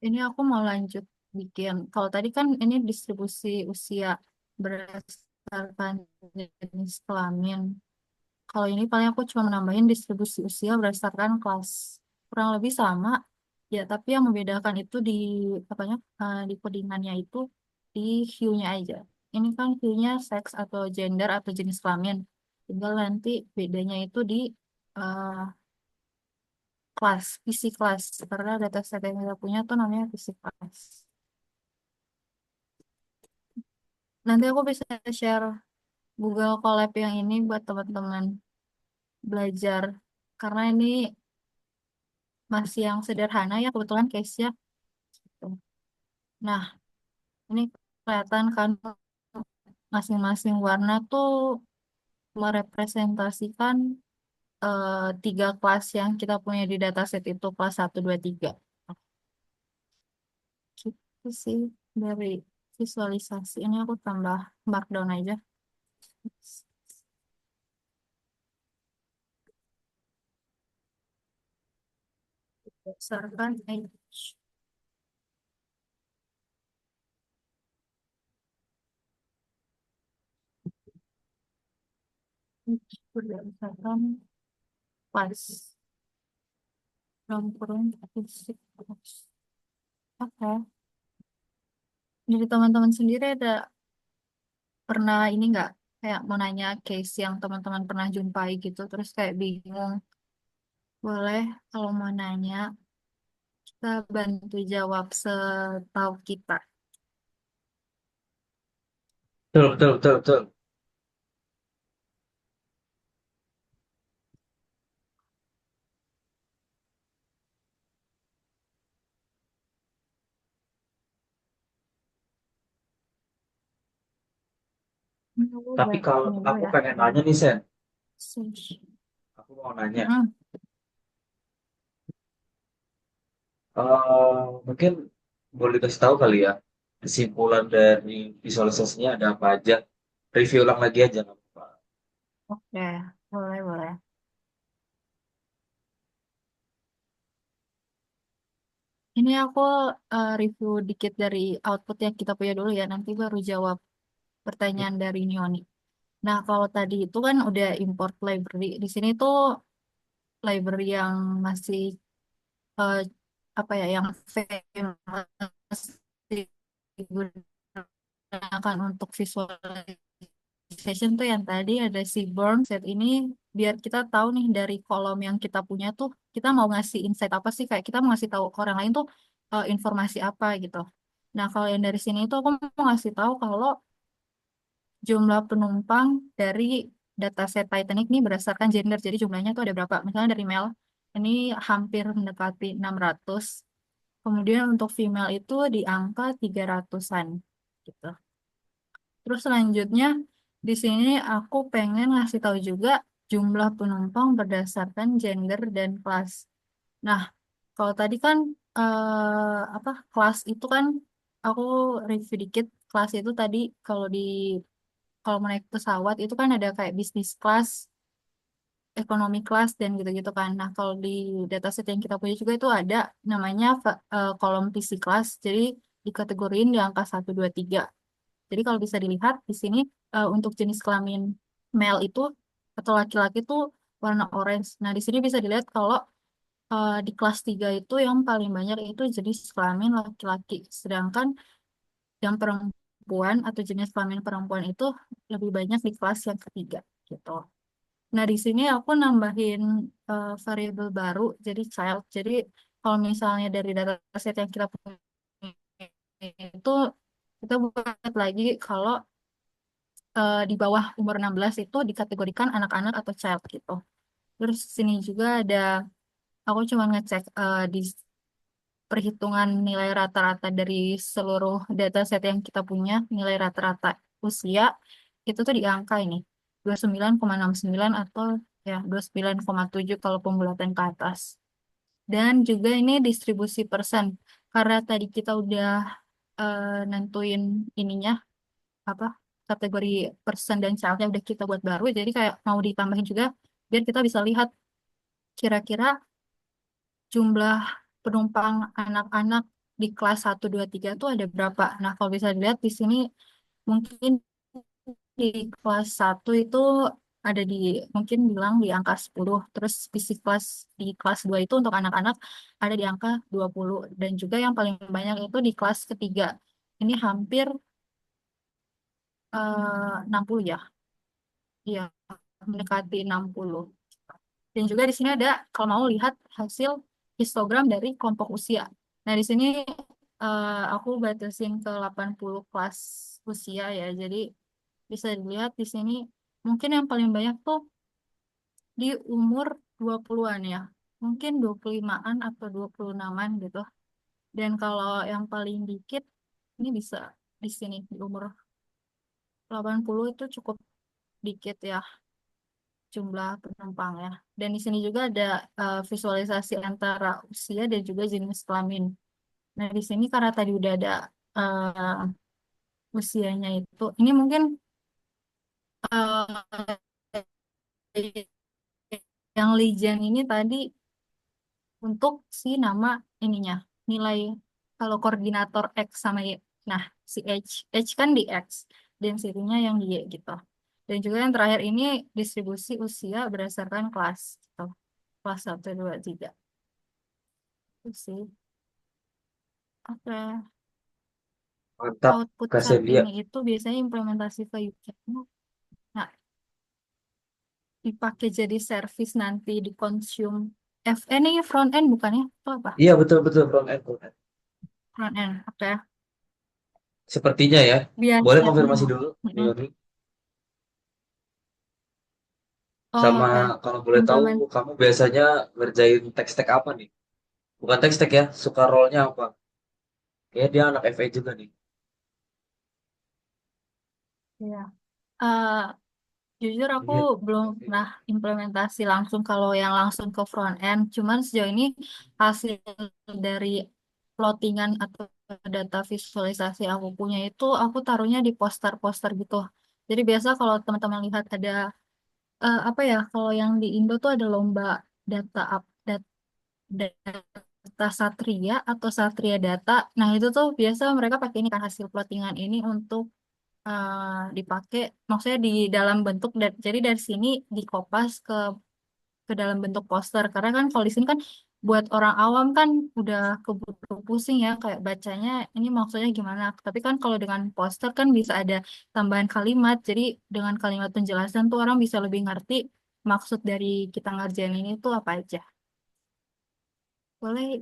Ini aku mau lanjut bikin. Kalau tadi kan ini distribusi usia berdasarkan jenis kelamin. Kalau ini paling aku cuma menambahin distribusi usia berdasarkan kelas. Kurang lebih sama. Ya, tapi yang membedakan itu di apanya di codingannya itu di hue-nya aja. Ini kan hue-nya seks atau gender atau jenis kelamin. Tinggal nanti bedanya itu di eh, kelas, isi kelas. Karena dataset yang kita punya tuh namanya isi kelas. Nanti aku bisa share Google Colab yang ini buat teman-teman belajar. Karena ini masih yang sederhana ya, kebetulan case-nya. Gitu. Nah, ini kelihatan kan masing-masing warna tuh merepresentasikan tiga kelas yang kita punya di dataset itu, kelas 1, 2, 3. Gitu sih dari visualisasi. Ini aku tambah markdown aja. Berdasarkan age. Berdasarkan kelas. dalam kurung fisik. Oke. Jadi teman-teman sendiri ada pernah ini nggak kayak mau nanya case yang teman-teman pernah jumpai gitu terus kayak bingung. Boleh kalau mau nanya kita bantu jawab setahu kita. Betul, betul, betul, betul. Tapi kalau Ini dulu aku ya. pengen nanya nih, Sen. Search. Aku mau nanya. Mm-mm. Mungkin boleh kasih tahu kali ya, kesimpulan dari visualisasinya ada apa aja. Review ulang lagi aja, nggak apa-apa. Oke, boleh, boleh. Ini aku review dikit dari output yang kita punya dulu ya, nanti baru jawab pertanyaan dari Nioni. Nah, kalau tadi itu kan udah import library. Di sini tuh library yang masih eh, apa ya, yang famous digunakan untuk visualization tuh yang tadi ada si burn set ini biar kita tahu nih dari kolom yang kita punya tuh kita mau ngasih insight apa sih kayak kita mau ngasih tahu orang lain tuh informasi apa gitu. Nah, kalau yang dari sini itu aku mau ngasih tahu kalau jumlah penumpang dari dataset Titanic ini berdasarkan gender. Jadi jumlahnya tuh ada berapa? Misalnya dari male ini hampir mendekati 600. Kemudian untuk female itu di angka 300-an gitu. Terus selanjutnya di sini aku pengen ngasih tahu juga jumlah penumpang berdasarkan gender dan kelas. Nah, kalau tadi kan apa kelas itu kan aku review dikit kelas itu tadi kalau mau naik pesawat itu kan ada kayak bisnis kelas, ekonomi kelas dan gitu-gitu kan. Nah, kalau di dataset yang kita punya juga itu ada namanya kolom PC kelas. Jadi dikategoriin di angka 1, 2, 3. Jadi kalau bisa dilihat di sini untuk jenis kelamin male itu atau laki-laki itu warna orange. Nah, di sini bisa dilihat kalau di kelas 3 itu yang paling banyak itu jenis kelamin laki-laki. Sedangkan yang perempuan atau jenis kelamin perempuan itu lebih banyak di kelas yang ketiga gitu. Nah, di sini aku nambahin variabel baru jadi child. Jadi kalau misalnya dari dataset yang kita punya itu kita buat lagi kalau di bawah umur 16 itu dikategorikan anak-anak atau child gitu. Terus sini juga ada aku cuma ngecek di perhitungan nilai rata-rata dari seluruh dataset yang kita punya, nilai rata-rata usia itu tuh di angka ini 29,69 atau ya 29,7 kalau pembulatan ke atas. Dan juga ini distribusi persen. Karena tadi kita udah nentuin ininya apa kategori persen dan childnya udah kita buat baru, jadi kayak mau ditambahin juga biar kita bisa lihat kira-kira jumlah penumpang anak-anak di kelas 1, 2, 3 itu ada berapa. Nah, kalau bisa dilihat di sini mungkin di kelas 1 itu ada di mungkin bilang di angka 10. Terus di kelas 2 itu untuk anak-anak ada di angka 20. Dan juga yang paling banyak itu di kelas ketiga. Ini hampir 60 ya. Iya, mendekati 60. Dan juga di sini ada, kalau mau lihat hasil histogram dari kelompok usia. Nah, di sini aku batasin ke 80 kelas usia ya. Jadi bisa dilihat di sini mungkin yang paling banyak tuh di umur 20-an ya. Mungkin 25-an atau 26-an gitu. Dan kalau yang paling dikit ini bisa di sini di umur 80 itu cukup dikit ya jumlah penumpang ya. Dan di sini juga ada visualisasi antara usia dan juga jenis kelamin. Nah, di sini karena tadi udah ada usianya itu, ini mungkin eh, yang legend ini tadi untuk si nama ininya, nilai kalau koordinator X sama Y. Nah, si H kan di X, density-nya yang di Y gitu. Dan juga yang terakhir ini distribusi usia berdasarkan kelas gitu. Kelas 1, 2, 3. Itu sih. Oke. Mantap, Output Kak chart Sendia. ini itu biasanya implementasi ke UChat-nya. Nah, dipakai jadi service nanti di consume. FN ini front end bukannya? Itu apa? Iya, betul-betul front end, front end. Front end. Oke. Sepertinya ya. Boleh Biasa. konfirmasi dulu, Mm-mm. Yoni? Oh, Sama oke. kalau boleh tahu, Implement. kamu biasanya ngerjain tech-tech apa nih? Bukan tech-tech ya, suka role-nya apa? Kayaknya dia anak FA juga nih. Ya. Eh, Jujur aku Iya. belum pernah implementasi langsung kalau yang langsung ke front end. Cuman sejauh ini hasil dari plottingan atau data visualisasi yang aku punya itu aku taruhnya di poster-poster gitu. Jadi biasa kalau teman-teman lihat ada apa ya, kalau yang di Indo tuh ada lomba data update data Satria atau Satria Data. Nah, itu tuh biasa mereka pakai ini kan hasil plottingan ini untuk dipakai maksudnya di dalam bentuk jadi dari sini dikopas ke dalam bentuk poster karena kan kalau di sini kan buat orang awam kan udah keburu pusing ya kayak bacanya ini maksudnya gimana tapi kan kalau dengan poster kan bisa ada tambahan kalimat jadi dengan kalimat penjelasan tuh orang bisa lebih ngerti maksud dari kita ngerjain ini tuh apa aja boleh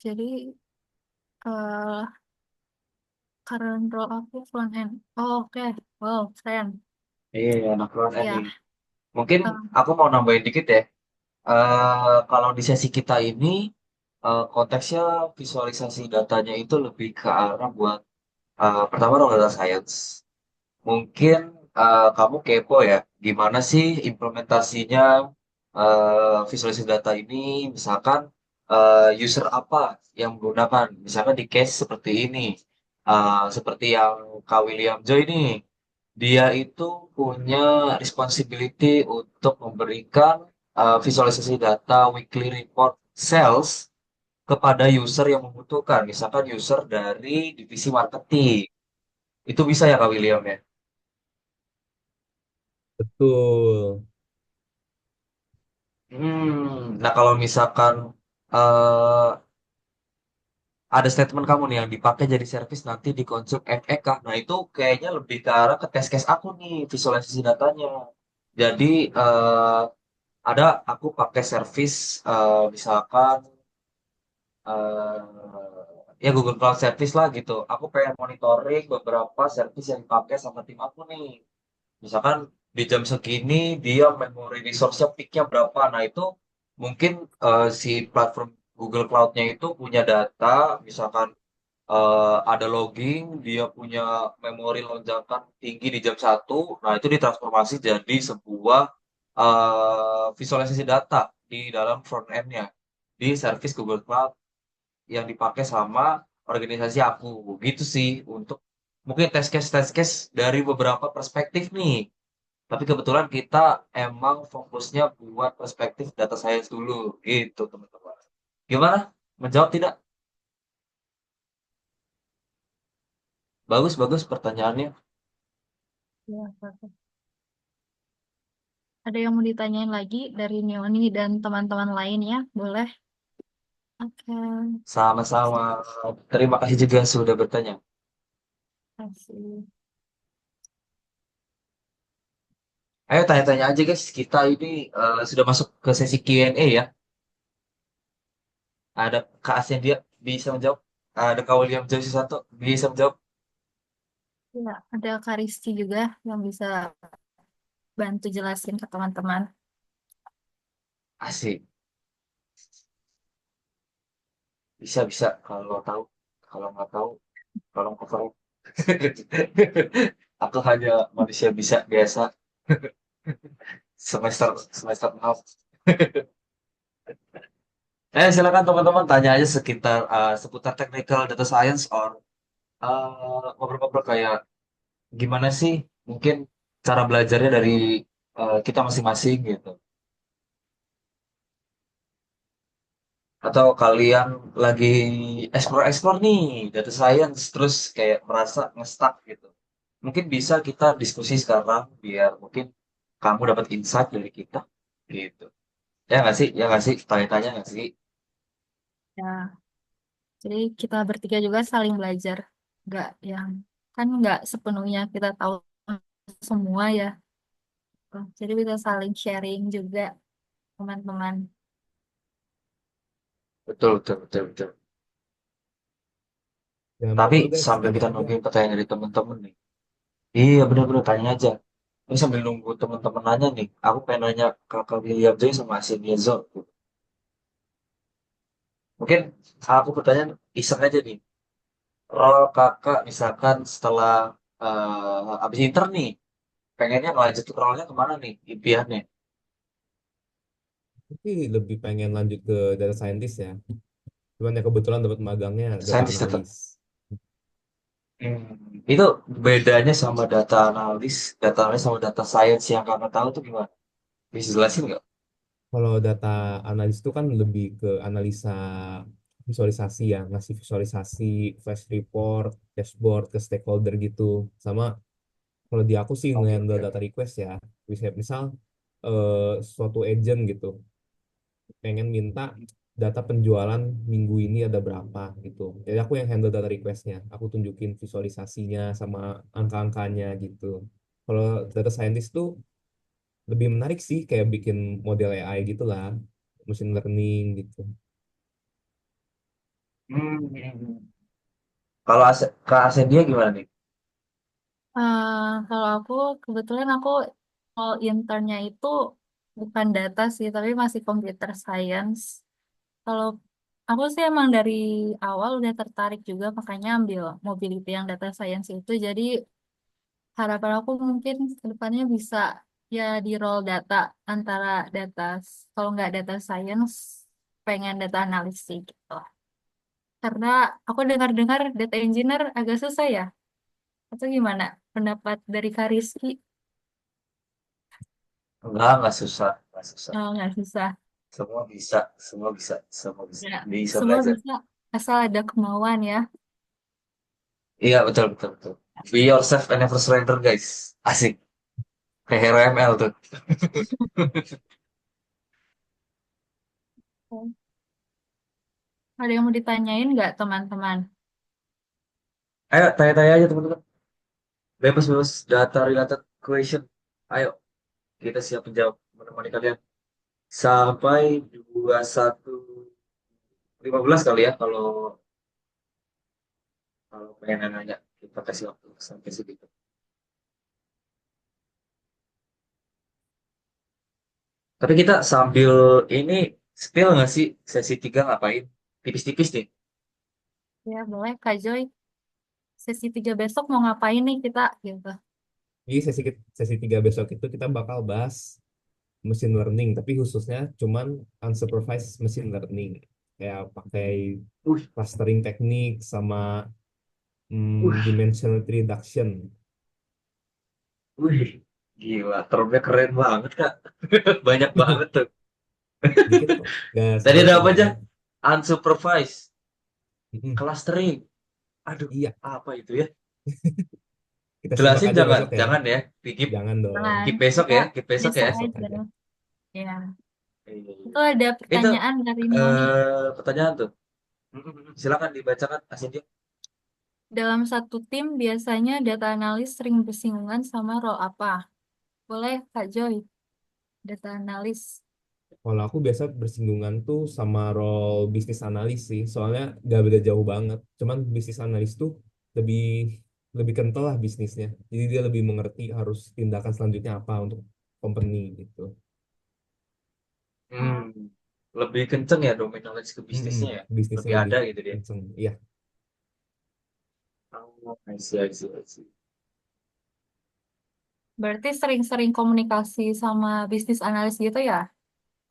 jadi eh current role aku front end oh, oke wow keren Iya, anak front end ya nih. Mungkin eh, aku mau nambahin dikit ya. Kalau di sesi kita ini, konteksnya visualisasi datanya itu lebih ke arah buat, pertama dong data science. Mungkin kamu kepo ya, gimana sih implementasinya visualisasi data ini, misalkan user apa yang menggunakan, misalkan di case seperti ini, seperti yang Kak William Joy ini, dia itu punya responsibility untuk memberikan visualisasi data weekly report sales kepada user yang membutuhkan, misalkan user dari divisi marketing. Itu bisa ya Kak William ya? Betul. Nah kalau misalkan eh ada statement kamu nih yang dipakai jadi service nanti di konsum FEK, nah itu kayaknya lebih ke arah ke test case aku nih visualisasi datanya. Jadi ada aku pakai service misalkan ya Google Cloud Service lah gitu. Aku pengen monitoring beberapa service yang dipakai sama tim aku nih. Misalkan di jam segini dia memory resource-nya peak-nya berapa. Nah, itu mungkin si platform Google Cloud-nya itu punya data, misalkan ada logging, dia punya memori lonjakan tinggi di jam 1. Nah, itu ditransformasi jadi sebuah visualisasi data di dalam front end-nya di service Google Cloud yang dipakai sama organisasi aku. Gitu sih untuk mungkin test case dari beberapa perspektif nih. Tapi kebetulan kita emang fokusnya buat perspektif data science dulu, gitu teman-teman. Gimana? Menjawab tidak? Bagus, bagus pertanyaannya. ya, bagus. Ada yang mau ditanyain lagi dari Neoni dan teman-teman lain ya? Boleh? Oke, Sama-sama. Terima kasih juga sudah bertanya. kasih. Ayo tanya-tanya aja guys. Kita ini sudah masuk ke sesi Q&A ya. Ada Kak Asien dia bisa menjawab. Ada Kak William Joyce satu bisa menjawab. Ya, ada Karisti juga yang bisa bantu jelasin ke teman-teman. Asik. Bisa bisa kalau tahu. Kalau nggak tahu, tolong cover. Aku hanya manusia bisa biasa semester semester 6. Silakan teman-teman tanya aja sekitar seputar technical data science or ngobrol-ngobrol kayak gimana sih mungkin cara belajarnya dari kita masing-masing gitu. Atau kalian lagi explore-explore nih data science terus kayak merasa nge-stuck gitu. Mungkin bisa kita diskusi sekarang biar mungkin kamu dapat insight dari kita gitu. Ya nggak sih? Ya nggak sih? Tanya-tanya nggak sih? Ya, jadi kita bertiga juga saling belajar. Nggak yang kan nggak sepenuhnya kita tahu semua ya. Jadi bisa saling sharing juga teman-teman. Betul, betul, betul, betul. Jangan Tapi malu guys, sambil tanya kita aja. nungguin pertanyaan dari teman-teman nih. Iya, benar-benar tanya aja. Ini sambil nunggu teman-teman nanya nih. Aku pengen nanya ke Kak William Joy sama Asin Yezo. Mungkin aku pertanyaan iseng aja nih. Role kakak misalkan setelah abis intern nih, pengennya ngelanjut ke role-nya kemana nih impiannya? Tapi lebih pengen lanjut ke data scientist ya. Cuman ya kebetulan dapat magangnya data Saintis tetap. analis. Itu bedanya sama data analis sama data science yang kakak tahu tuh gimana? Bisa jelasin nggak? Kalau data analis itu kan lebih ke analisa visualisasi ya, ngasih visualisasi, flash report, dashboard ke stakeholder gitu. Sama kalau di aku sih Oke, nge-handle oke, data oke. request ya. Misal suatu agent gitu pengen minta data penjualan minggu ini ada berapa gitu. Jadi aku yang handle data requestnya. Aku tunjukin visualisasinya sama angka-angkanya gitu. Kalau data scientist tuh lebih menarik sih kayak bikin model AI gitu lah, machine learning gitu. Hmm. Kalau Kak Asendia gimana nih? Kalau aku kebetulan aku all internnya itu bukan data sih, tapi masih computer science. Kalau aku sih emang dari awal udah tertarik juga, makanya ambil mobility yang data science itu. Jadi harapan aku mungkin ke depannya bisa ya di role data antara data, kalau nggak data science, pengen data analis sih gitu. Karena aku dengar-dengar data engineer agak susah ya. Atau gimana pendapat dari Kak Rizky? Enggak susah, enggak susah. Oh, nggak susah. Semua bisa, semua bisa, semua bisa. Ya, Bisa semua belajar. bisa asal ada kemauan ya. Iya, betul, betul, betul. Be yourself and never surrender, guys. Asik. Kayak hero ML tuh. Ada yang mau ditanyain nggak teman-teman? Ayo, tanya-tanya aja teman-teman. Bebas-bebas data related question. Ayo, kita siap menjawab menemani kalian. Sampai 21.15 kali ya kalau kalau pengen nanya. Kita kasih waktu sampai segitu. Tapi kita sambil ini spill nggak sih sesi 3 ngapain? Tipis-tipis nih. Ya, boleh Kak Joy. Sesi 3 besok mau ngapain nih kita gitu. Jadi sesi 3 besok itu kita bakal bahas machine learning, tapi khususnya cuman unsupervised machine learning. Kayak pakai Wih, clustering teknik sama wih, dimensionality reduction. wih. Gila, termnya keren banget, Kak. Banyak banget tuh. Dikit kok, nggak Tadi sebanyak ada yang apa aja? lain. Unsupervised, Mm-mm. clustering. Aduh, Iya, apa itu ya? kita simak Jelasin aja jangan, besok ya. jangan ya. Keep, Jangan dong, Jangan, keep besok kita ya, keep besok besok ya. besok aja. aja. Ya. Iya. Itu ada Itu pertanyaan dari Noni. pertanyaan tuh. Silakan dibacakan, Asindia. Dalam satu tim biasanya data analis sering bersinggungan sama role apa? Boleh Kak Joy, data analis. Kalau aku biasa bersinggungan tuh sama role bisnis analis sih, soalnya nggak beda jauh banget. Cuman bisnis analis tuh lebih lebih kental lah bisnisnya. Jadi dia lebih mengerti harus tindakan selanjutnya apa untuk company gitu. Hmm, lebih kenceng ya domain knowledge ke Mm-mm, bisnisnya ya. bisnisnya Lebih lebih ada gitu dia. kenceng. Iya, Oh, I see, I see, I see. Berarti sering-sering komunikasi sama bisnis analis gitu ya?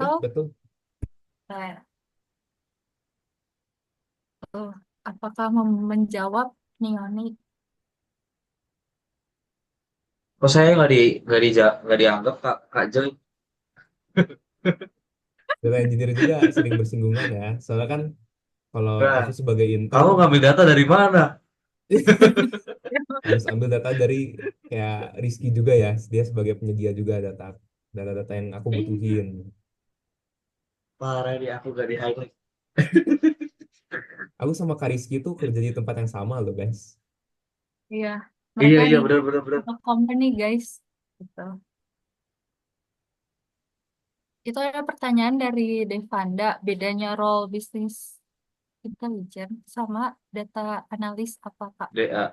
Oh, betul. apakah menjawab nih Noni? Kok saya nggak dianggap Kak Joy? Data engineer juga sering bersinggungan ya. Soalnya kan kalau Nah, aku sebagai intern kamu ngambil data dari mana? harus ambil data dari kayak Rizky juga ya. Dia sebagai penyedia juga data data-data yang aku butuhin. Parah nih aku gak di highlight. Aku sama Kak Rizky tuh kerja di tempat yang sama loh, guys. Iya, Iya mereka iya di benar benar benar. satu company, guys. Gitu. Itu ada pertanyaan dari Devanda, bedanya role business intelligence sama data analis apa, Kak? DA.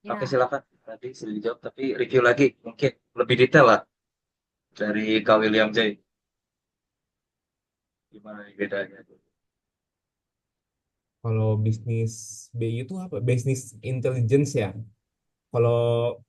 Oke Ya, silakan. Tadi sudah dijawab tapi review lagi mungkin lebih detail lah dari Kak William J. Gimana nih bedanya? Kalau bisnis BI itu apa? Bisnis intelligence ya. Kalau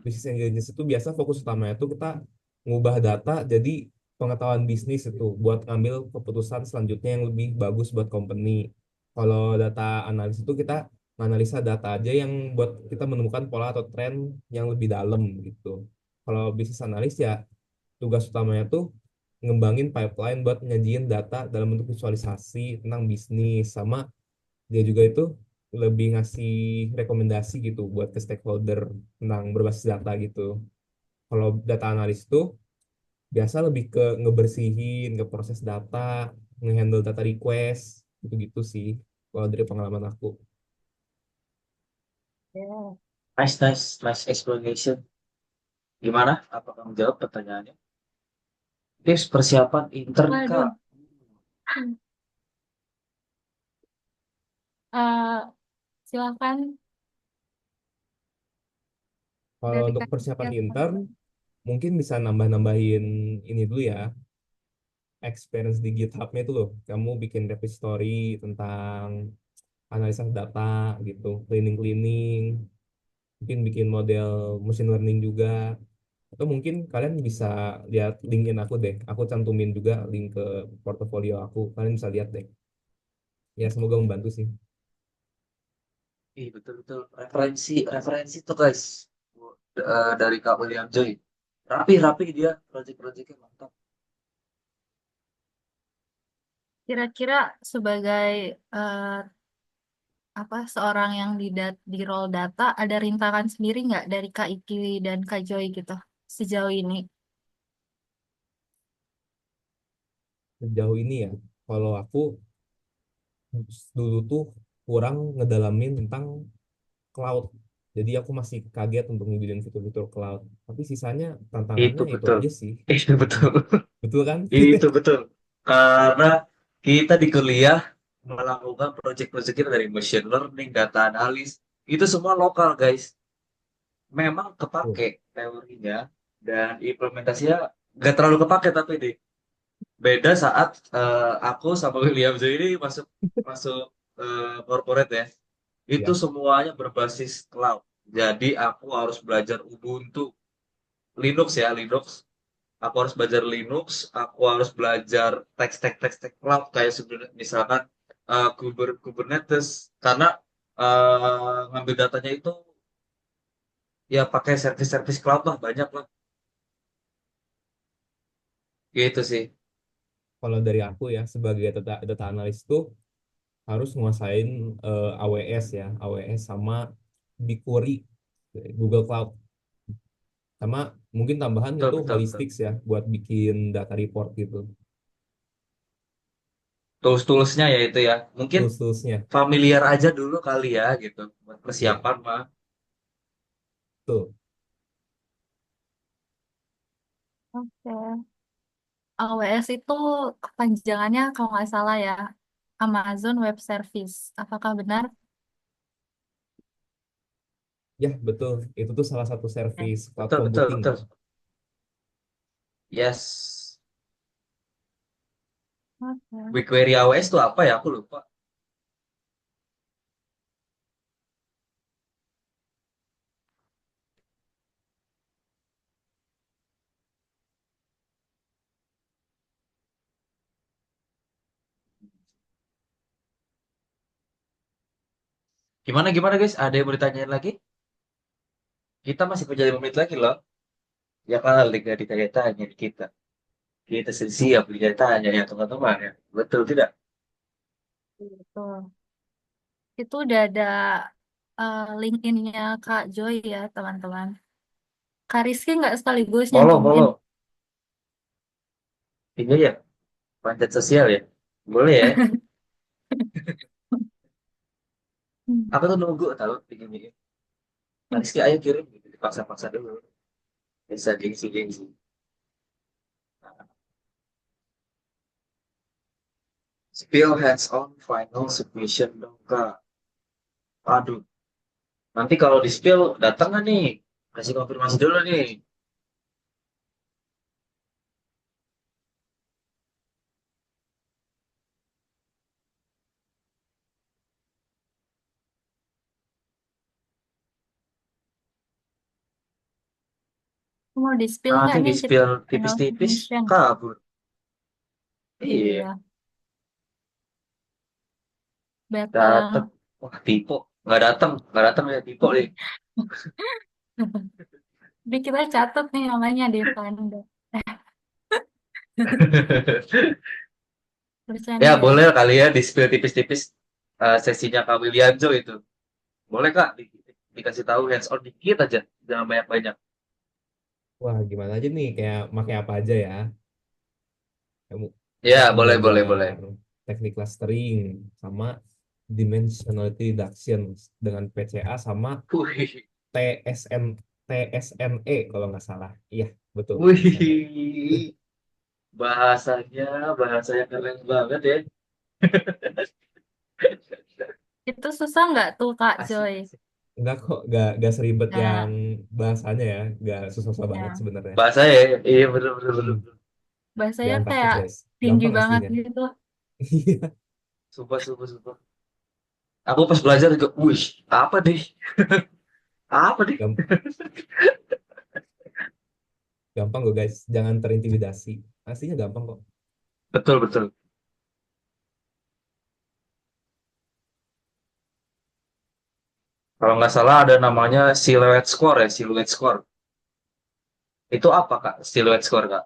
bisnis intelligence itu biasa fokus utamanya itu kita ngubah data jadi pengetahuan bisnis itu buat ngambil keputusan selanjutnya yang lebih bagus buat company. Kalau data analis itu kita menganalisa data aja yang buat kita menemukan pola atau tren yang lebih dalam gitu. Kalau bisnis analis ya tugas utamanya tuh ngembangin pipeline buat nyajiin data dalam bentuk visualisasi tentang bisnis sama dia juga itu lebih ngasih rekomendasi gitu buat ke stakeholder tentang berbasis data gitu. Kalau data analis itu biasa lebih ke ngebersihin, ke proses data, ngehandle data request, gitu-gitu sih. Kalau dari pengalaman aku. ya. Nice nice nice explanation. Gimana? Apakah menjawab pertanyaannya? Tips persiapan intern Waduh. Kak. Eh, silakan Kalau dari untuk Kak persiapan Rizky. intern, mungkin bisa nambah-nambahin ini dulu ya, experience di GitHub-nya itu loh. Kamu bikin repository tentang analisa data gitu, cleaning-cleaning, mungkin bikin model machine learning juga. Atau mungkin kalian bisa lihat LinkedIn aku deh. Aku cantumin juga link ke portofolio aku. Kalian bisa lihat deh. Ya, semoga membantu sih. Ih, betul-betul referensi referensi tuh guys. Dari Kak William Joy. Rapi-rapi dia project-projectnya mantap. Kira-kira sebagai eh, apa seorang yang di role data ada rintangan sendiri nggak dari Kak Iki dan Kak Joy gitu sejauh ini? Sejauh ini ya, kalau aku dulu tuh kurang ngedalamin tentang cloud. Jadi aku masih kaget untuk ngebikin fitur-fitur cloud. Tapi sisanya Itu tantangannya itu betul. aja sih. Itu betul. Betul kan? Itu betul. Karena kita di kuliah melakukan project-project kita dari machine learning, data analis, itu semua lokal, guys. Memang Tuh, kepake teorinya dan implementasinya nggak terlalu kepake tapi deh. Beda saat aku sama William Zoe ini masuk masuk corporate ya. Itu ya. semuanya berbasis cloud. Jadi aku harus belajar Ubuntu, Linux ya, Linux. Aku harus belajar Linux, aku harus belajar teks-teks cloud kayak misalkan Kubernetes karena ngambil datanya itu ya pakai servis-servis cloud lah banyak lah gitu sih. Kalau dari aku ya, sebagai data analis tuh harus nguasain AWS ya. AWS sama BigQuery, Google Cloud. Sama mungkin tambahan Betul itu betul betul. Holistics ya, buat bikin data report gitu. Tools-toolsnya ya itu ya. Mungkin Tools-toolsnya. familiar aja dulu kali ya gitu buat Iya, persiapan mah. tuh. Oke. AWS itu kepanjangannya kalau nggak salah ya Amazon Web Service. Apakah benar? Ya, betul. Itu tuh salah satu Ya. service cloud Betul betul computing. betul. Yes. Oke. BigQuery AWS itu apa ya? Aku lupa. Gimana gimana guys? Ada yang mau ditanyain lagi? Kita masih punya 5 menit lagi loh. Ya kali gak ditanya-tanya di kita. Kita siap ditanya ya teman-teman ya. Betul tidak? Betul. Itu udah ada LinkedIn-nya Kak Joy ya, teman-teman. Kak Rizky nggak sekaligus Follow, nyantumin. follow. Iya ya. Panjat sosial ya? Boleh ya? Hmm. Aku tuh nunggu tahu begini. Rizky ayo kirim gitu. Dipaksa-paksa dulu. Bisa gengsi-gengsi. Spill hands on final submission dong kak. Aduh. Nanti kalau di spill datang nggak nih? Kasih konfirmasi dulu nih. Mau di spill Nanti nggak di nih kita spill final tipis-tipis submission? kabur. Iya. Iya, Datang. battle. Wah tipe. Nggak datang ya tipe nih. Jadi kita catat nih namanya Devanda. Ya Bercanda ya. boleh kali ya di spill tipis-tipis sesinya Kak Willianzo itu. Boleh Kak dikasih tahu hands on dikit aja, jangan banyak-banyak. Wah, gimana aja nih, kayak pakai apa aja ya? Kamu Ya kita boleh boleh boleh. belajar teknik clustering sama dimensionality reduction dengan PCA sama Wih, TSN TSNE kalau nggak salah. Iya, betul, TSNE. wih, bahasanya bahasanya keren banget ya. Itu susah nggak tuh Kak Asik, Joy? asik. Enggak kok, nggak seribet yang Ya, bahasanya ya, nggak susah-susah banget ya. sebenarnya. Bahasanya ya, iya bener bener bener. Hmm, bener. Bahasanya jangan takut kayak guys, tinggi gampang banget aslinya. gitu. Iya, Sumpah sumpah sumpah. Aku pas belajar juga, wih, apa deh? Apa deh? gampang, gampang kok guys, jangan terintimidasi. Aslinya gampang kok. Betul betul. Kalau nggak salah ada namanya silhouette score ya, silhouette score. Itu apa Kak? Silhouette score Kak?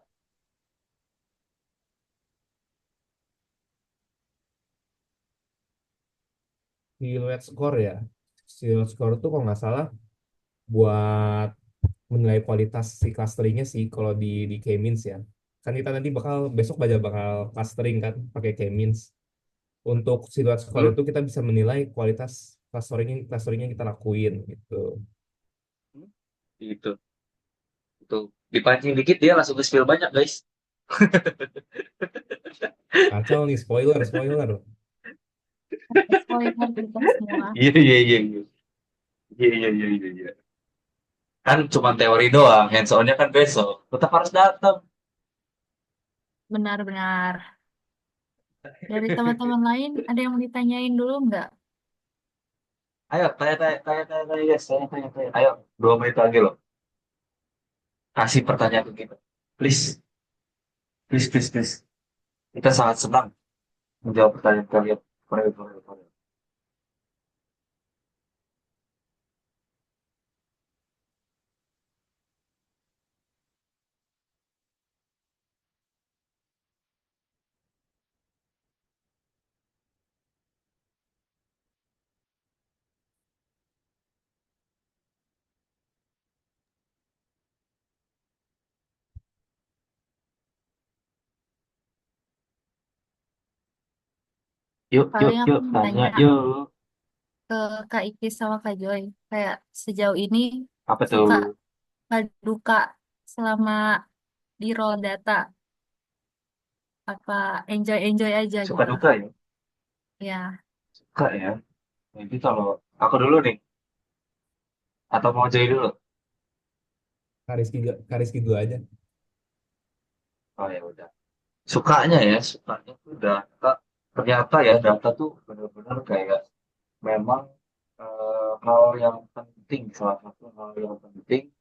Silhouette score ya, silhouette score tuh kalau nggak salah buat menilai kualitas si clusteringnya sih kalau di K-means ya. Kan kita nanti besok bakal clustering kan pakai K-means. Untuk silhouette score Hmm? itu kita bisa menilai kualitas clustering yang kita lakuin gitu. Gitu. Itu dipancing dikit dia langsung ke-spill banyak guys. Kacau nih, spoiler, spoiler. Spoiler kita semua. Iya iya iya iya iya iya iya iya. Iya. Kan cuma teori doang, hands on-nya kan besok. Tetap harus datang. Benar-benar. Dari teman-teman lain ada yang mau ditanyain dulu nggak? Ayo tanya tanya tanya tanya tanya guys, tanya tanya tanya. Ayo 2 menit lagi loh. Kasih pertanyaan ke kita. Please, please please please. Kita sangat senang menjawab pertanyaan kalian. Boleh boleh boleh. Yuk yuk Paling aku yuk mau tanya tanya yuk. ke Kak Iki sama Kak Joy. Kayak sejauh ini Apa tuh? suka duka selama di roll data. Apa enjoy-enjoy aja Suka gitu. duka ya? Ya, Suka ya. Jadi kalau aku dulu nih, atau mau jadi dulu? Kariski dulu aja. Oh ya udah. Sukanya ya, sukanya tuh data. Ternyata ya data tuh benar-benar kayak memang hal yang penting, salah satu hal yang penting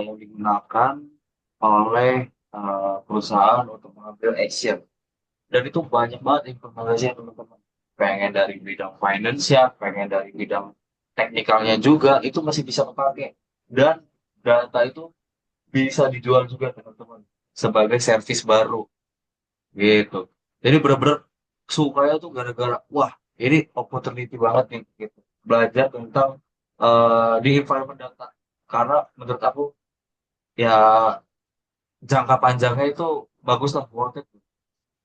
yang digunakan oleh perusahaan untuk mengambil action. Dan itu banyak banget informasinya teman-teman. Pengen dari bidang finance ya, pengen dari bidang teknikalnya juga, itu masih bisa kepake. Dan data itu bisa dijual juga teman-teman sebagai service baru gitu. Jadi bener-bener sukanya tuh gara-gara wah ini opportunity banget nih gitu. Belajar tentang di environment data karena menurut aku ya jangka panjangnya itu bagus lah worth it.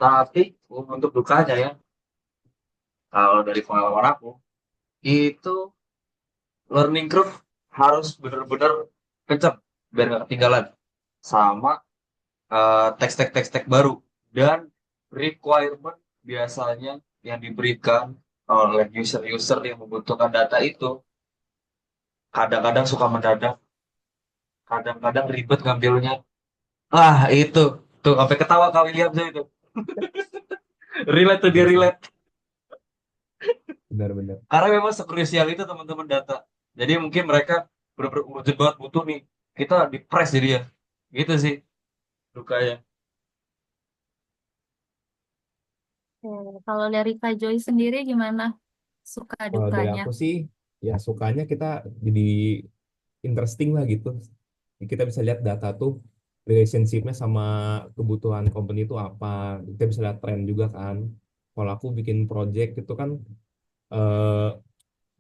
Tapi untuk dukanya ya, kalau dari pengalaman aku, itu learning curve harus benar-benar kenceng biar nggak ketinggalan sama teks-teks baru dan requirement biasanya yang diberikan oleh user-user yang membutuhkan data itu kadang-kadang suka mendadak, kadang-kadang ribet ngambilnya. Ah itu tuh sampai ketawa Kak William tuh itu. Relate tuh dia Benar sih, relate. benar-benar. Karena memang sekrusial itu teman-teman data. Jadi mungkin mereka benar-benar urgent banget butuh nih. Kita di press jadi ya. Gitu sih dukanya. Kalau dari Kak Joy sendiri gimana suka Kalau dari dukanya? aku sih, ya sukanya kita jadi interesting lah gitu. Kita bisa lihat data tuh relationship-nya sama kebutuhan company itu apa. Kita bisa lihat tren juga kan. Kalau aku bikin project itu kan eh,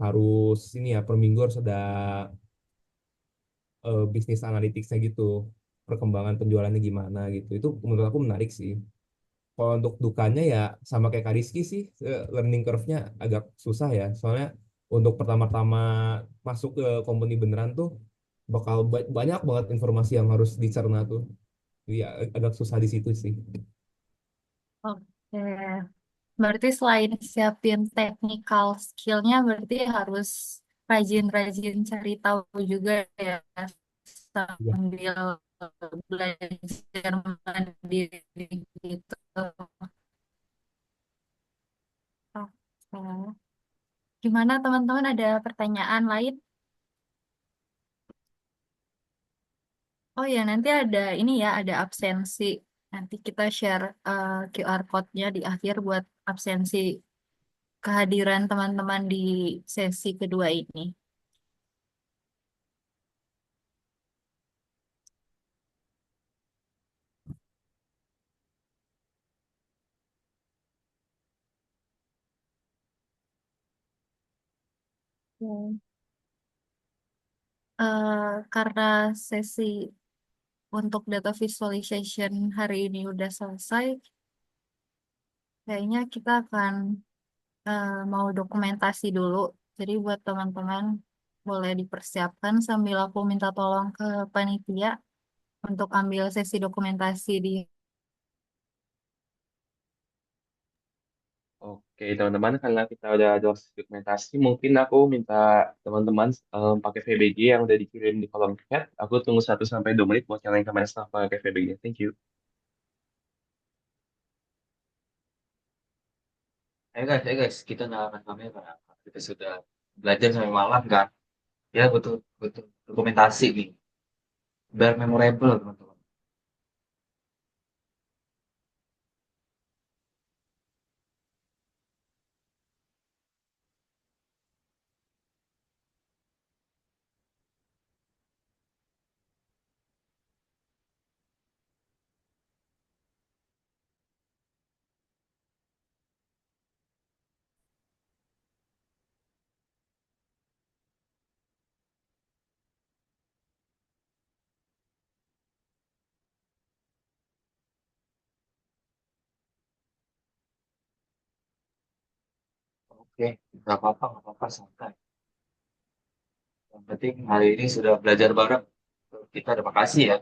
harus ini ya per minggu harus ada bisnis analytics-nya gitu. Perkembangan penjualannya gimana gitu. Itu menurut aku menarik sih. Kalau untuk dukanya ya sama kayak Kak Rizky sih, learning curve-nya agak susah ya. Soalnya untuk pertama-tama masuk ke company beneran tuh bakal banyak banget informasi yang harus dicerna tuh. Jadi agak susah di situ sih. Oke, berarti selain siapin technical skill-nya, berarti harus rajin-rajin cari tahu juga ya, Iya, sambil belajar mandiri gitu. Oke. Gimana teman-teman, ada pertanyaan lain? Oh ya, nanti ada ini ya, ada absensi. Nanti kita share QR code-nya di akhir buat absensi kehadiran teman-teman di sesi kedua ini. Ya. Karena sesi untuk data visualization hari ini udah selesai, kayaknya kita akan mau dokumentasi dulu. Jadi buat teman-teman boleh dipersiapkan sambil aku minta tolong ke panitia untuk ambil sesi dokumentasi di. Oke, teman-teman, karena kita udah ada dokumentasi, mungkin aku minta teman-teman pakai VBG yang udah dikirim di kolom chat. Aku tunggu 1 sampai 2 menit buat nyalain kamera staff pakai VBG. Thank you. Ayo guys, kita nyalakan kamera. Kita sudah belajar sampai malam kan. Ya butuh butuh dokumentasi nih. Biar memorable teman-teman. Oke, nggak apa-apa, santai. Yang penting hari ini sudah belajar bareng. Kita terima kasih ya.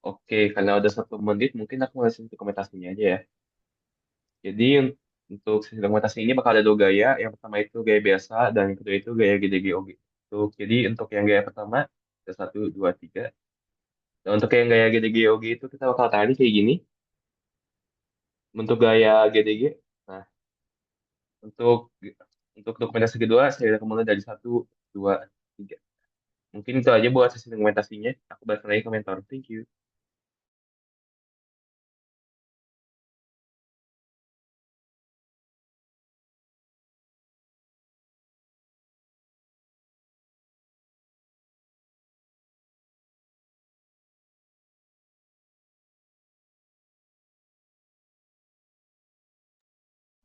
Oke, karena udah 1 menit, mungkin aku ngasih dokumentasinya aja ya. Jadi untuk sesi dokumentasi ini bakal ada 2 gaya. Yang pertama itu gaya biasa dan yang kedua itu gaya GDGOG. Jadi untuk yang gaya pertama, ada 1, 2, 3. Dan untuk yang gaya GDGOG itu kita bakal tadi kayak gini. Untuk gaya GDG, nah untuk untuk dokumentasi kedua saya akan mulai dari 1, 2, 3. Mungkin itu aja buat sesi dokumentasinya. Aku balik lagi ke mentor. Thank you.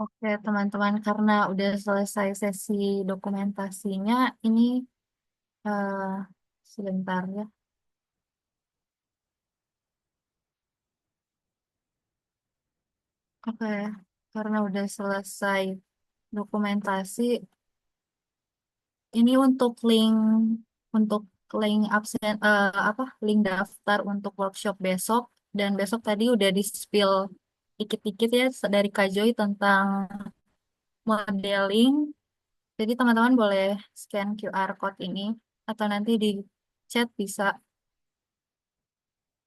Oke, teman-teman, karena udah selesai sesi dokumentasinya, ini eh, sebentar ya. Oke, karena udah selesai dokumentasi, ini untuk link absen apa link daftar untuk workshop besok, dan besok tadi udah di-spill dikit-dikit ya dari Kak Joy tentang modeling. Jadi teman-teman boleh scan QR code ini atau nanti di chat bisa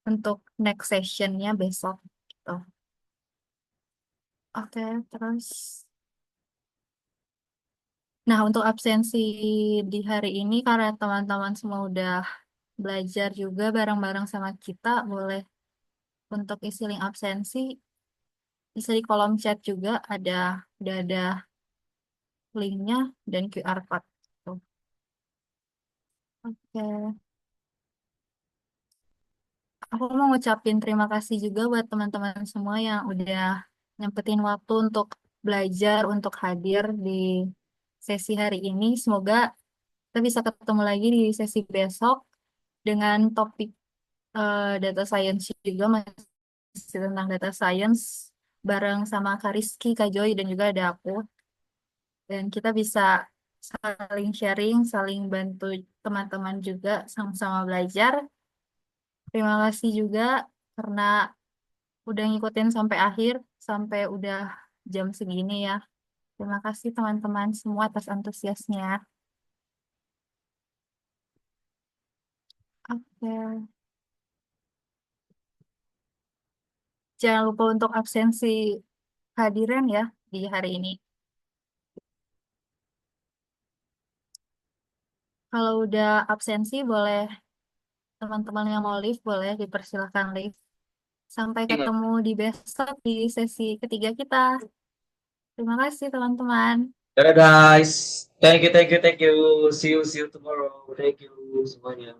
untuk next sessionnya besok gitu. Oke, terus nah untuk absensi di hari ini karena teman-teman semua udah belajar juga bareng-bareng sama kita, boleh untuk isi link absensi bisa di kolom chat juga udah ada linknya dan QR code. Tuh. Oke, aku mau ngucapin terima kasih juga buat teman-teman semua yang udah nyempetin waktu untuk belajar, untuk hadir di sesi hari ini. Semoga kita bisa ketemu lagi di sesi besok dengan topik data science juga, masih tentang data science bareng sama Kak Rizky, Kak Joy, dan juga ada aku. Dan kita bisa saling sharing, saling bantu teman-teman juga sama-sama belajar. Terima kasih juga karena udah ngikutin sampai akhir, sampai udah jam segini ya. Terima kasih teman-teman semua atas antusiasnya. Oke. Jangan lupa untuk absensi kehadiran ya di hari ini. Kalau udah absensi, boleh teman-teman yang mau leave, boleh dipersilakan leave. Sampai ketemu di besok di sesi ketiga kita. Terima kasih teman-teman. Dadah guys. Thank you, thank you, thank you. See you tomorrow. Thank you semuanya.